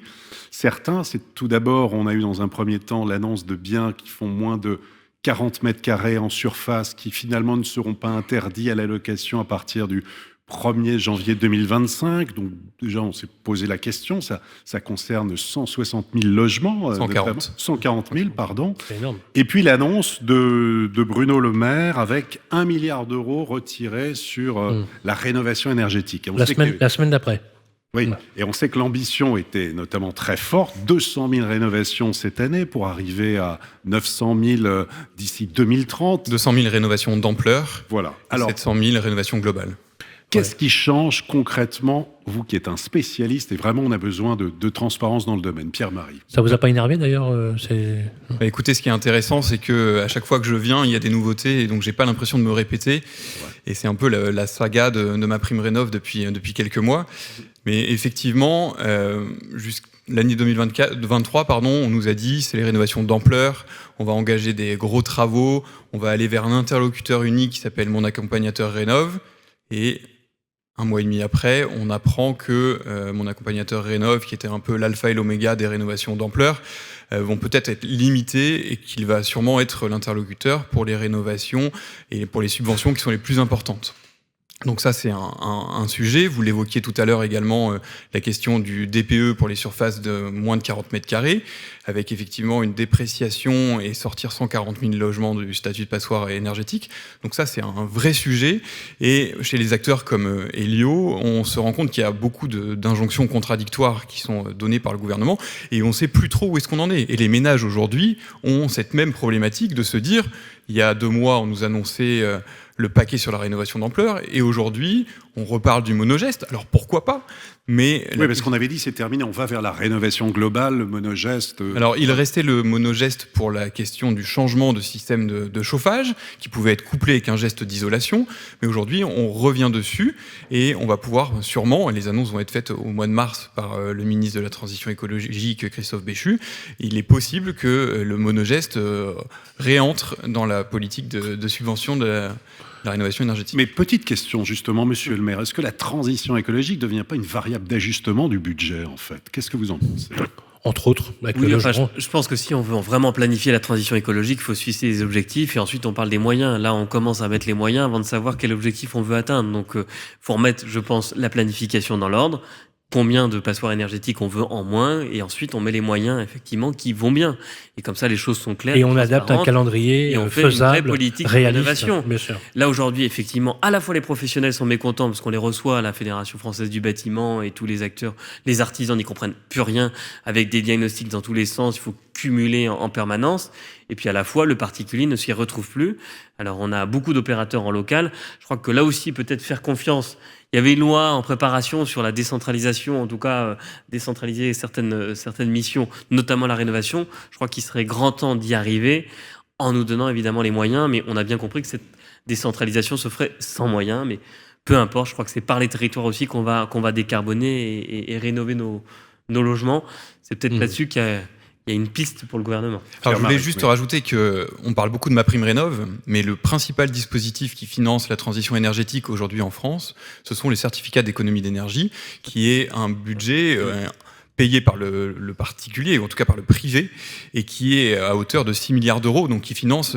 Certains, c'est tout d'abord, on a eu dans un premier temps l'annonce de biens qui font moins de 40 mètres carrés en surface, qui finalement ne seront pas interdits à la location à partir du 1er janvier 2025, donc déjà on s'est posé la question, ça concerne 160 000 logements. 140 000, pardon. C'est énorme. Et puis l'annonce de Bruno Le Maire avec 1 milliard d'euros retirés sur la rénovation énergétique. La semaine d'après. Oui, et on sait que l'ambition était notamment très forte, 200 000 rénovations cette année pour arriver à 900 000 d'ici 2030. 200 000 rénovations d'ampleur, voilà. Alors, 700 000 rénovations globales. Qu'est-ce qui change concrètement, vous qui êtes un spécialiste, et vraiment on a besoin de transparence dans le domaine. Pierre-Marie. Ça vous a pas énervé d'ailleurs Écoutez, ce qui est intéressant, c'est qu'à chaque fois que je viens, il y a des nouveautés, et donc j'ai pas l'impression de me répéter. Ouais. Et c'est un peu la saga de ma prime rénov depuis quelques mois. Mais effectivement, jusqu'à l'année 2023, on nous a dit c'est les rénovations d'ampleur, on va engager des gros travaux, on va aller vers un interlocuteur unique qui s'appelle Mon Accompagnateur Rénov', et un mois et demi après, on apprend que Mon Accompagnateur Rénov', qui était un peu l'alpha et l'oméga des rénovations d'ampleur, vont peut-être être limités et qu'il va sûrement être l'interlocuteur pour les rénovations et pour les subventions qui sont les plus importantes. Donc ça, c'est un sujet. Vous l'évoquiez tout à l'heure également, la question du DPE pour les surfaces de moins de 40 mètres carrés, avec effectivement une dépréciation et sortir 140 000 logements du statut de passoire énergétique. Donc ça, c'est un vrai sujet. Et chez les acteurs comme Elio, on se rend compte qu'il y a beaucoup d'injonctions contradictoires qui sont données par le gouvernement et on ne sait plus trop où est-ce qu'on en est. Et les ménages aujourd'hui ont cette même problématique de se dire, il y a 2 mois, on nous annonçait le paquet sur la rénovation d'ampleur, et aujourd'hui, on reparle du monogeste. Alors pourquoi pas ? Mais oui, parce qu'on avait dit c'est terminé, on va vers la rénovation globale, le monogeste. Alors il restait le monogeste pour la question du changement de système de chauffage, qui pouvait être couplé avec un geste d'isolation, mais aujourd'hui on revient dessus, et on va pouvoir sûrement, les annonces vont être faites au mois de mars par le ministre de la Transition écologique, Christophe Béchu, il est possible que le monogeste réentre dans la politique de subvention de la rénovation énergétique. Mais petite question justement, monsieur le maire, est-ce que la transition écologique ne devient pas une variable d'ajustement du budget en fait ? Qu'est-ce que vous en pensez ? Entre autres, je pense que si on veut vraiment planifier la transition écologique, il faut se fixer des objectifs et ensuite on parle des moyens. Là, on commence à mettre les moyens avant de savoir quel objectif on veut atteindre. Donc, faut remettre, je pense, la planification dans l'ordre. Combien de passoires énergétiques on veut en moins, et ensuite on met les moyens effectivement qui vont bien. Et comme ça, les choses sont claires. Et on adapte un calendrier et on fait faisable, une vraie politique d'innovation. Là aujourd'hui, effectivement, à la fois les professionnels sont mécontents parce qu'on les reçoit à la Fédération française du bâtiment et tous les acteurs, les artisans n'y comprennent plus rien avec des diagnostics dans tous les sens. Il faut cumulé en permanence. Et puis à la fois, le particulier ne s'y retrouve plus. Alors on a beaucoup d'opérateurs en local. Je crois que là aussi, peut-être faire confiance. Il y avait une loi en préparation sur la décentralisation, en tout cas décentraliser certaines missions, notamment la rénovation. Je crois qu'il serait grand temps d'y arriver en nous donnant évidemment les moyens. Mais on a bien compris que cette décentralisation se ferait sans moyens. Mais peu importe, je crois que c'est par les territoires aussi qu'on va décarboner et rénover nos logements. C'est peut-être là-dessus qu'il y a une piste pour le gouvernement. Alors, je voulais juste rajouter qu'on parle beaucoup de MaPrimeRénov', mais le principal dispositif qui finance la transition énergétique aujourd'hui en France, ce sont les certificats d'économie d'énergie, qui est un budget payé par le particulier, ou en tout cas par le privé, et qui est à hauteur de 6 milliards d'euros, donc qui finance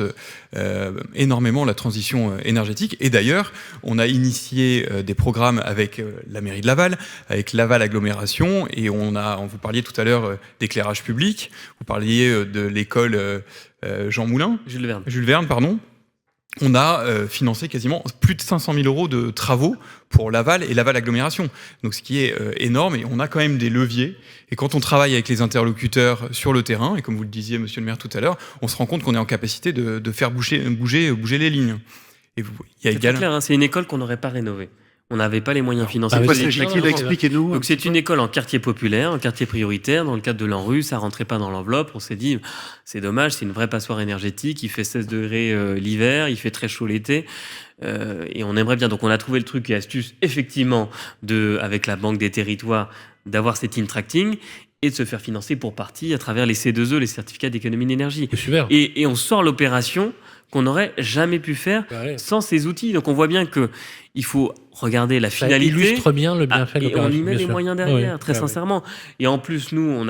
énormément la transition énergétique. Et d'ailleurs, on a initié des programmes avec la mairie de Laval, avec Laval Agglomération, et on vous parliez tout à l'heure d'éclairage public, vous parliez de l'école Jules Verne, pardon. On a financé quasiment plus de 500 000 euros de travaux pour Laval et Laval Agglomération. Donc ce qui est énorme, et on a quand même des leviers. Et quand on travaille avec les interlocuteurs sur le terrain, et comme vous le disiez, monsieur le maire, tout à l'heure, on se rend compte qu'on est en capacité de faire bouger les lignes. Et c'est clair, hein, c'est une école qu'on n'aurait pas rénovée. On n'avait pas les moyens financiers. Expliquez-nous. Donc c'est une école en quartier populaire, en quartier prioritaire. Dans le cadre de l'ANRU, ça rentrait pas dans l'enveloppe. On s'est dit, c'est dommage, c'est une vraie passoire énergétique. Il fait 16 degrés l'hiver, il fait très chaud l'été. Et on aimerait bien. Donc on a trouvé le truc et astuce, effectivement, avec la Banque des Territoires, d'avoir cet in-tracting et de se faire financer pour partie à travers les C2E, les certificats d'économie d'énergie. C'est super. Et on sort l'opération qu'on n'aurait jamais pu faire sans ces outils. Donc on voit bien qu'il faut regarder la finalité. Ça illustre bien le bienfait de l'opération. Et on y met les moyens derrière, très sincèrement. Et en plus, nous,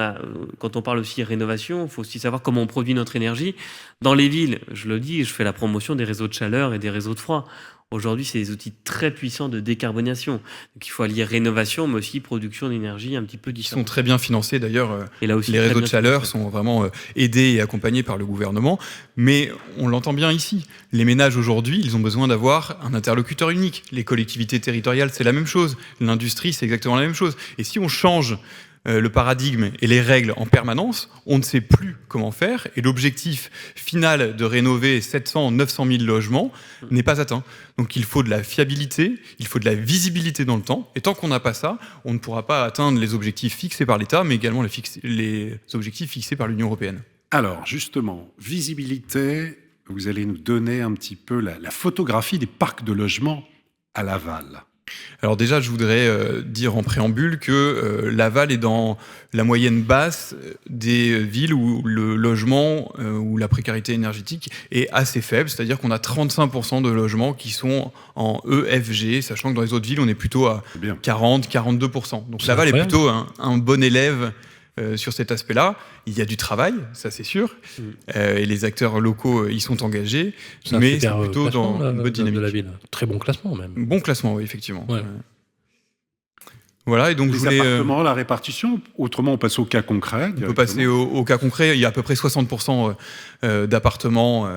quand on parle aussi rénovation, il faut aussi savoir comment on produit notre énergie. Dans les villes, je le dis, je fais la promotion des réseaux de chaleur et des réseaux de froid. Aujourd'hui, c'est des outils très puissants de décarbonisation. Donc il faut allier rénovation, mais aussi production d'énergie un petit peu différente. Ils sont très bien financés d'ailleurs. Et là aussi, les réseaux de chaleur sont vraiment aidés et accompagnés par le gouvernement. Mais on l'entend bien ici. Les ménages aujourd'hui, ils ont besoin d'avoir un interlocuteur unique. Les collectivités territoriales, c'est la même chose. L'industrie, c'est exactement la même chose. Et si on change le paradigme et les règles en permanence, on ne sait plus comment faire, et l'objectif final de rénover 700, 900 000 logements n'est pas atteint. Donc il faut de la fiabilité, il faut de la visibilité dans le temps, et tant qu'on n'a pas ça, on ne pourra pas atteindre les objectifs fixés par l'État, mais également les objectifs fixés par l'Union européenne. Alors justement, visibilité, vous allez nous donner un petit peu la photographie des parcs de logements à Laval. Alors déjà, je voudrais dire en préambule que Laval est dans la moyenne basse des villes où le logement ou la précarité énergétique est assez faible, c'est-à-dire qu'on a 35% de logements qui sont en EFG, sachant que dans les autres villes, on est plutôt à 40, 42%. Donc Laval est plutôt un bon élève sur cet aspect-là. Il y a du travail, ça c'est sûr, et les acteurs locaux y sont engagés, mais c'est plutôt dans une bonne dynamique. De la ville. Très bon classement même. Bon classement, oui, effectivement. Ouais. Voilà, et donc les appartements, la répartition, autrement on passe au cas concret. On peut passer au cas concret. Il y a à peu près 60% d'appartements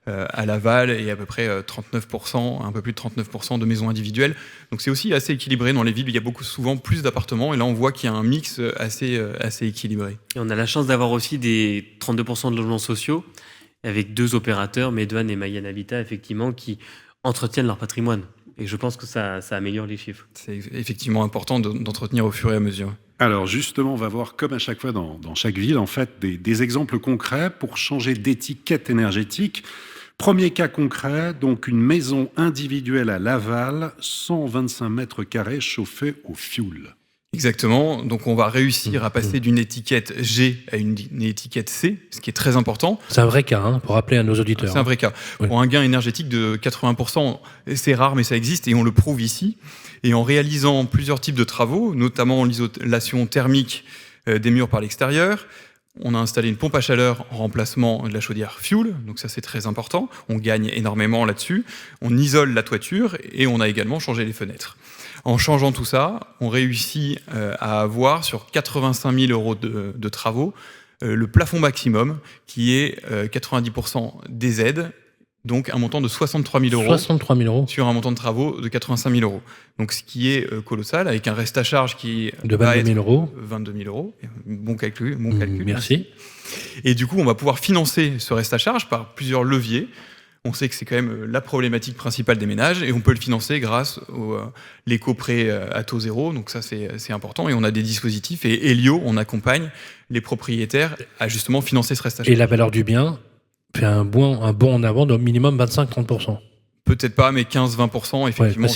à Laval et à peu près 39%, un peu plus de 39% de maisons individuelles. Donc c'est aussi assez équilibré dans les villes. Il y a souvent plus d'appartements et là on voit qu'il y a un mix assez équilibré. Et on a la chance d'avoir aussi des 32% de logements sociaux avec 2 opérateurs, Medouane et Mayenne Habitat, effectivement, qui entretiennent leur patrimoine. Et je pense que ça améliore les chiffres. C'est effectivement important d'entretenir au fur et à mesure. Alors justement, on va voir, comme à chaque fois dans chaque ville, en fait, des exemples concrets pour changer d'étiquette énergétique. Premier cas concret, donc une maison individuelle à Laval, 125 mètres carrés chauffée au fioul. Exactement, donc on va réussir à passer d'une étiquette G à une étiquette C, ce qui est très important. C'est un vrai cas, hein, pour rappeler à nos auditeurs. C'est un vrai cas. Oui. Pour un gain énergétique de 80%, c'est rare mais ça existe et on le prouve ici. Et en réalisant plusieurs types de travaux, notamment l'isolation thermique des murs par l'extérieur, on a installé une pompe à chaleur en remplacement de la chaudière fuel, donc ça c'est très important, on gagne énormément là-dessus. On isole la toiture et on a également changé les fenêtres. En changeant tout ça, on réussit à avoir sur 85 000 euros de travaux le plafond maximum qui est 90% des aides donc un montant de 63 000 euros. 63 000 euros. Sur un montant de travaux de 85 000 euros. Donc ce qui est colossal, avec un reste à charge qui de 22 000 euros. 22 000 euros. Bon calcul. Merci. Et du coup, on va pouvoir financer ce reste à charge par plusieurs leviers. On sait que c'est quand même la problématique principale des ménages et on peut le financer grâce au l'éco-prêt à taux zéro. Donc ça, c'est important. Et on a des dispositifs. Et Elio, on accompagne les propriétaires à justement financer ce reste à charge. Et la valeur du bien fait un bond en avant de minimum 25-30%. Peut-être pas, mais 15-20%, effectivement,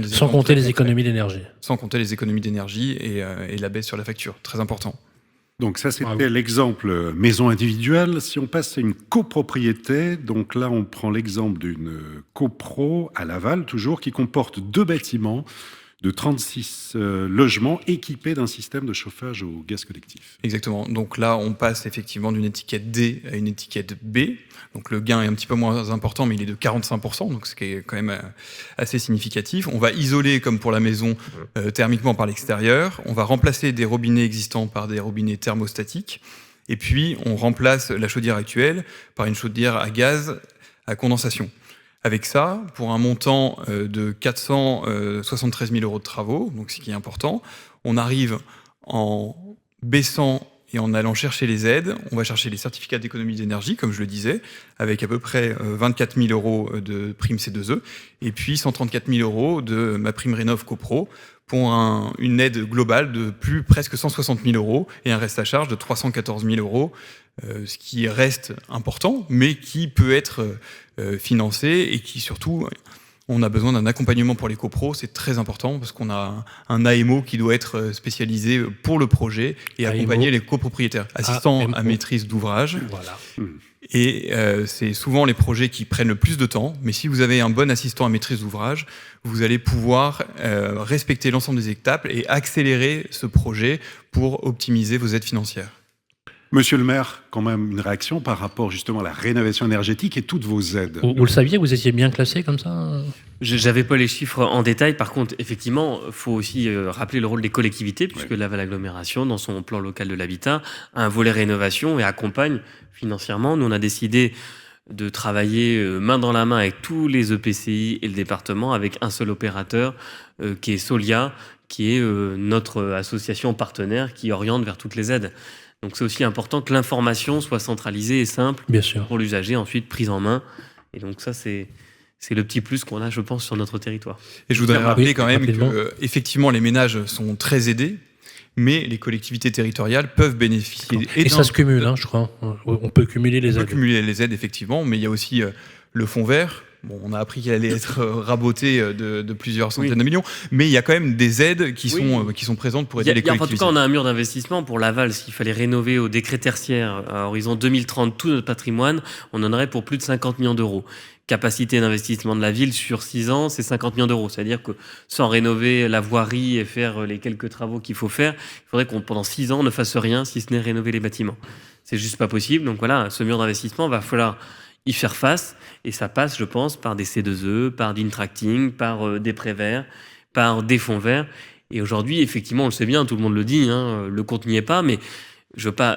sans compter les économies d'énergie. Sans compter les économies d'énergie et la baisse sur la facture. Très important. Donc ça, c'était l'exemple maison individuelle. Si on passe à une copropriété, donc là, on prend l'exemple d'une copro à Laval, toujours, qui comporte 2 bâtiments de 36 logements équipés d'un système de chauffage au gaz collectif. Exactement. Donc là, on passe effectivement d'une étiquette D à une étiquette B. Donc le gain est un petit peu moins important, mais il est de 45%, donc ce qui est quand même assez significatif. On va isoler, comme pour la maison, thermiquement par l'extérieur. On va remplacer des robinets existants par des robinets thermostatiques. Et puis, on remplace la chaudière actuelle par une chaudière à gaz à condensation. Avec ça, pour un montant de 473 000 euros de travaux, donc ce qui est important, on arrive en baissant et en allant chercher les aides. On va chercher les certificats d'économie d'énergie, comme je le disais, avec à peu près 24 000 euros de prime C2E, et puis 134 000 euros de ma prime Rénov CoPro, pour une aide globale de presque 160 000 euros et un reste à charge de 314 000 euros, ce qui reste important, mais qui peut être financé et qui surtout, on a besoin d'un accompagnement pour les copros, c'est très important parce qu'on a un AMO qui doit être spécialisé pour le projet et accompagner les copropriétaires, assistant à maîtrise d'ouvrage. Voilà. Et c'est souvent les projets qui prennent le plus de temps, mais si vous avez un bon assistant à maîtrise d'ouvrage, vous allez pouvoir respecter l'ensemble des étapes et accélérer ce projet pour optimiser vos aides financières. Monsieur le maire, quand même une réaction par rapport justement à la rénovation énergétique et toutes vos aides. Vous le saviez, vous étiez bien classé comme ça ? J'avais pas les chiffres en détail. Par contre, effectivement, il faut aussi rappeler le rôle des collectivités, puisque Laval Agglomération, dans son plan local de l'habitat, a un volet rénovation et accompagne financièrement. Nous, on a décidé de travailler main dans la main avec tous les EPCI et le département, avec un seul opérateur, qui est Solia, qui est notre association partenaire qui oriente vers toutes les aides. Donc c'est aussi important que l'information soit centralisée et simple pour l'usager, ensuite prise en main. Et donc ça, c'est le petit plus qu'on a, je pense, sur notre territoire. Et je voudrais rappeler quand même que, effectivement, les ménages sont très aidés, mais les collectivités territoriales peuvent bénéficier. Et ça se cumule, je crois. On peut cumuler les aides. On peut cumuler les aides, effectivement, mais il y a aussi le fonds vert. Bon, on a appris qu'il allait être raboté de plusieurs centaines de millions, mais il y a quand même des aides qui sont présentes pour aider les collectivités. En tout cas, on a un mur d'investissement pour Laval. S'il fallait rénover au décret tertiaire à horizon 2030 tout notre patrimoine, on en aurait pour plus de 50 millions d'euros. Capacité d'investissement de la ville sur 6 ans, c'est 50 millions d'euros. C'est-à-dire que sans rénover la voirie et faire les quelques travaux qu'il faut faire, il faudrait qu'on, pendant 6 ans, ne fasse rien si ce n'est rénover les bâtiments. C'est juste pas possible. Donc voilà, ce mur d'investissement, va falloir y faire face, et ça passe, je pense, par des C2E, par du tracting, par des prêts verts, par des fonds verts. Et aujourd'hui, effectivement, on le sait bien, tout le monde le dit, le compte n'y est pas, mais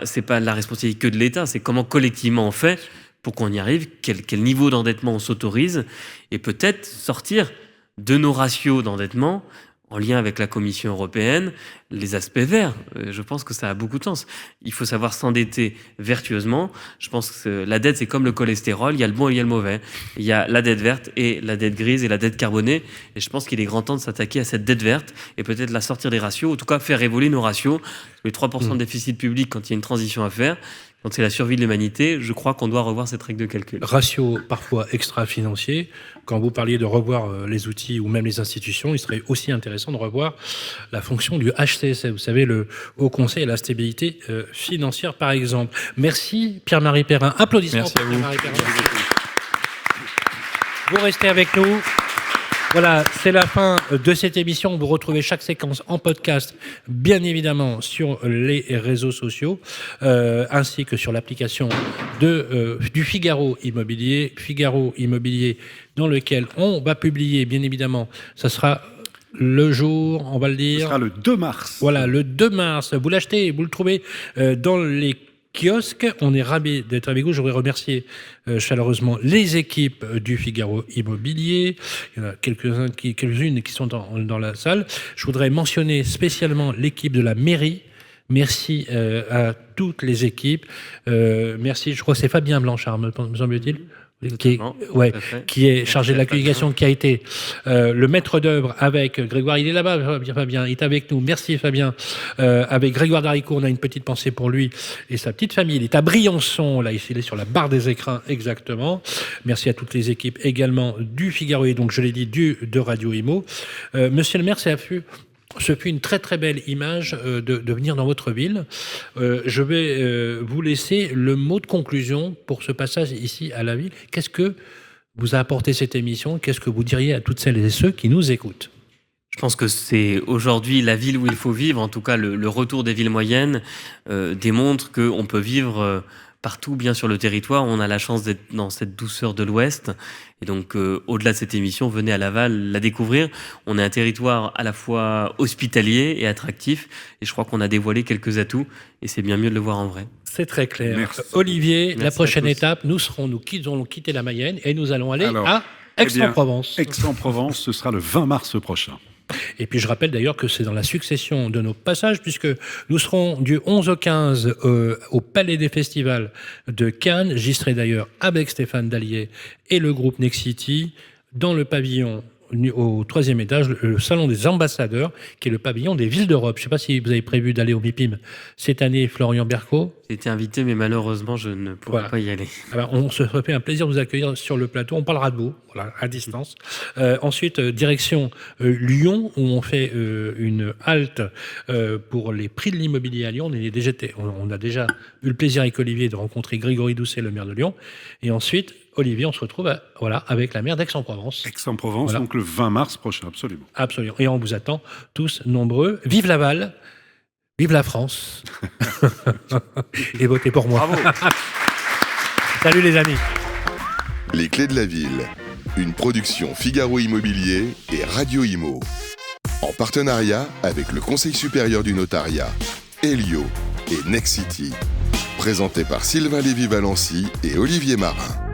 c'est pas la responsabilité que de l'État, c'est comment collectivement on fait pour qu'on y arrive, quel niveau d'endettement on s'autorise, et peut-être sortir de nos ratios d'endettement, en lien avec la Commission européenne, les aspects verts. Je pense que ça a beaucoup de sens. Il faut savoir s'endetter vertueusement. Je pense que la dette, c'est comme le cholestérol. Il y a le bon et il y a le mauvais. Il y a la dette verte et la dette grise et la dette carbonée. Et je pense qu'il est grand temps de s'attaquer à cette dette verte et peut-être la sortir des ratios, en tout cas faire évoluer nos ratios. Les 3% de déficit public quand il y a une transition à faire, quand c'est la survie de l'humanité, je crois qu'on doit revoir cette règle de calcul. Ratio parfois extra-financier. Quand vous parliez de revoir les outils ou même les institutions, il serait aussi intéressant de revoir la fonction du HCSF, vous savez, le Haut Conseil à la stabilité financière, par exemple. Merci Pierre-Marie Perrin. Applaudissements pour Pierre-Marie Perrin. Vous restez avec nous. Voilà, c'est la fin de cette émission. Vous retrouvez chaque séquence en podcast, bien évidemment, sur les réseaux sociaux, ainsi que sur l'application du Figaro Immobilier. Figaro Immobilier, dans lequel on va publier, bien évidemment, ça sera le jour, on va le dire. Ce sera le 2 mars. Voilà, le 2 mars. Vous l'achetez, vous le trouvez dans les kiosque. On est ravis d'être avec vous. Je voudrais remercier chaleureusement les équipes du Figaro Immobilier. Il y en a quelques-unes qui sont dans la salle. Je voudrais mentionner spécialement l'équipe de la mairie. Merci à toutes les équipes. Merci, je crois que c'est Fabien Blanchard, me semble-t-il, qui est chargé de la communication, qui a été le maître d'œuvre avec Grégoire. Il est là-bas, Fabien, il est avec nous. Merci Fabien. Avec Grégoire Daricourt, on a une petite pensée pour lui et sa petite famille. Il est à Briançon, là, il est sur la barre des écrins, exactement. Merci à toutes les équipes également du Figaro et donc, je l'ai dit, de Radio Imo. Monsieur le maire, ce fut une très très belle image de venir dans votre ville. Je vais vous laisser le mot de conclusion pour ce passage ici à la ville. Qu'est-ce que vous a apporté cette émission? Qu'est-ce que vous diriez à toutes celles et ceux qui nous écoutent? Je pense que c'est aujourd'hui la ville où il faut vivre. En tout cas, le retour des villes moyennes démontre qu'on peut vivre partout, bien sur le territoire. On a la chance d'être dans cette douceur de l'Ouest. Et donc, au-delà de cette émission, venez à Laval la découvrir. On est un territoire à la fois hospitalier et attractif. Et je crois qu'on a dévoilé quelques atouts. Et c'est bien mieux de le voir en vrai. C'est très clair. Merci. Olivier, Merci la prochaine étape, nous allons quitter la Mayenne et nous allons aller à Aix-en-Provence. Aix-en-Provence, ce sera le 20 mars prochain. Et puis je rappelle d'ailleurs que c'est dans la succession de nos passages, puisque nous serons du 11 au 15 au Palais des Festivals de Cannes. J'y serai d'ailleurs avec Stéphane Dallier et le groupe Nexity dans le pavillon au 3e étage, le salon des ambassadeurs, qui est le pavillon des villes d'Europe. Je ne sais pas si vous avez prévu d'aller au MIPIM cette année, Florian Berco. J'ai été invité, mais malheureusement, je ne pourrai pas y aller. Alors, on se fait un plaisir de vous accueillir sur le plateau. On parlera de vous, voilà, à distance. Ensuite, direction Lyon, où on fait une halte pour les prix de l'immobilier à Lyon. On a déjà eu le plaisir avec Olivier de rencontrer Grégory Doucet, le maire de Lyon. Et ensuite, Olivier, on se retrouve avec la maire d'Aix-en-Provence. Aix-en-Provence, donc le 20 mars prochain, absolument. Absolument. Et on vous attend tous nombreux. Vive Laval, vive la France. Et votez pour moi. Bravo. Salut les amis. Les clés de la ville, une production Figaro Immobilier et Radio Imo. En partenariat avec le Conseil supérieur du notariat, Elio et Nexity. Présenté par Sylvain Lévy-Valency et Olivier Marin.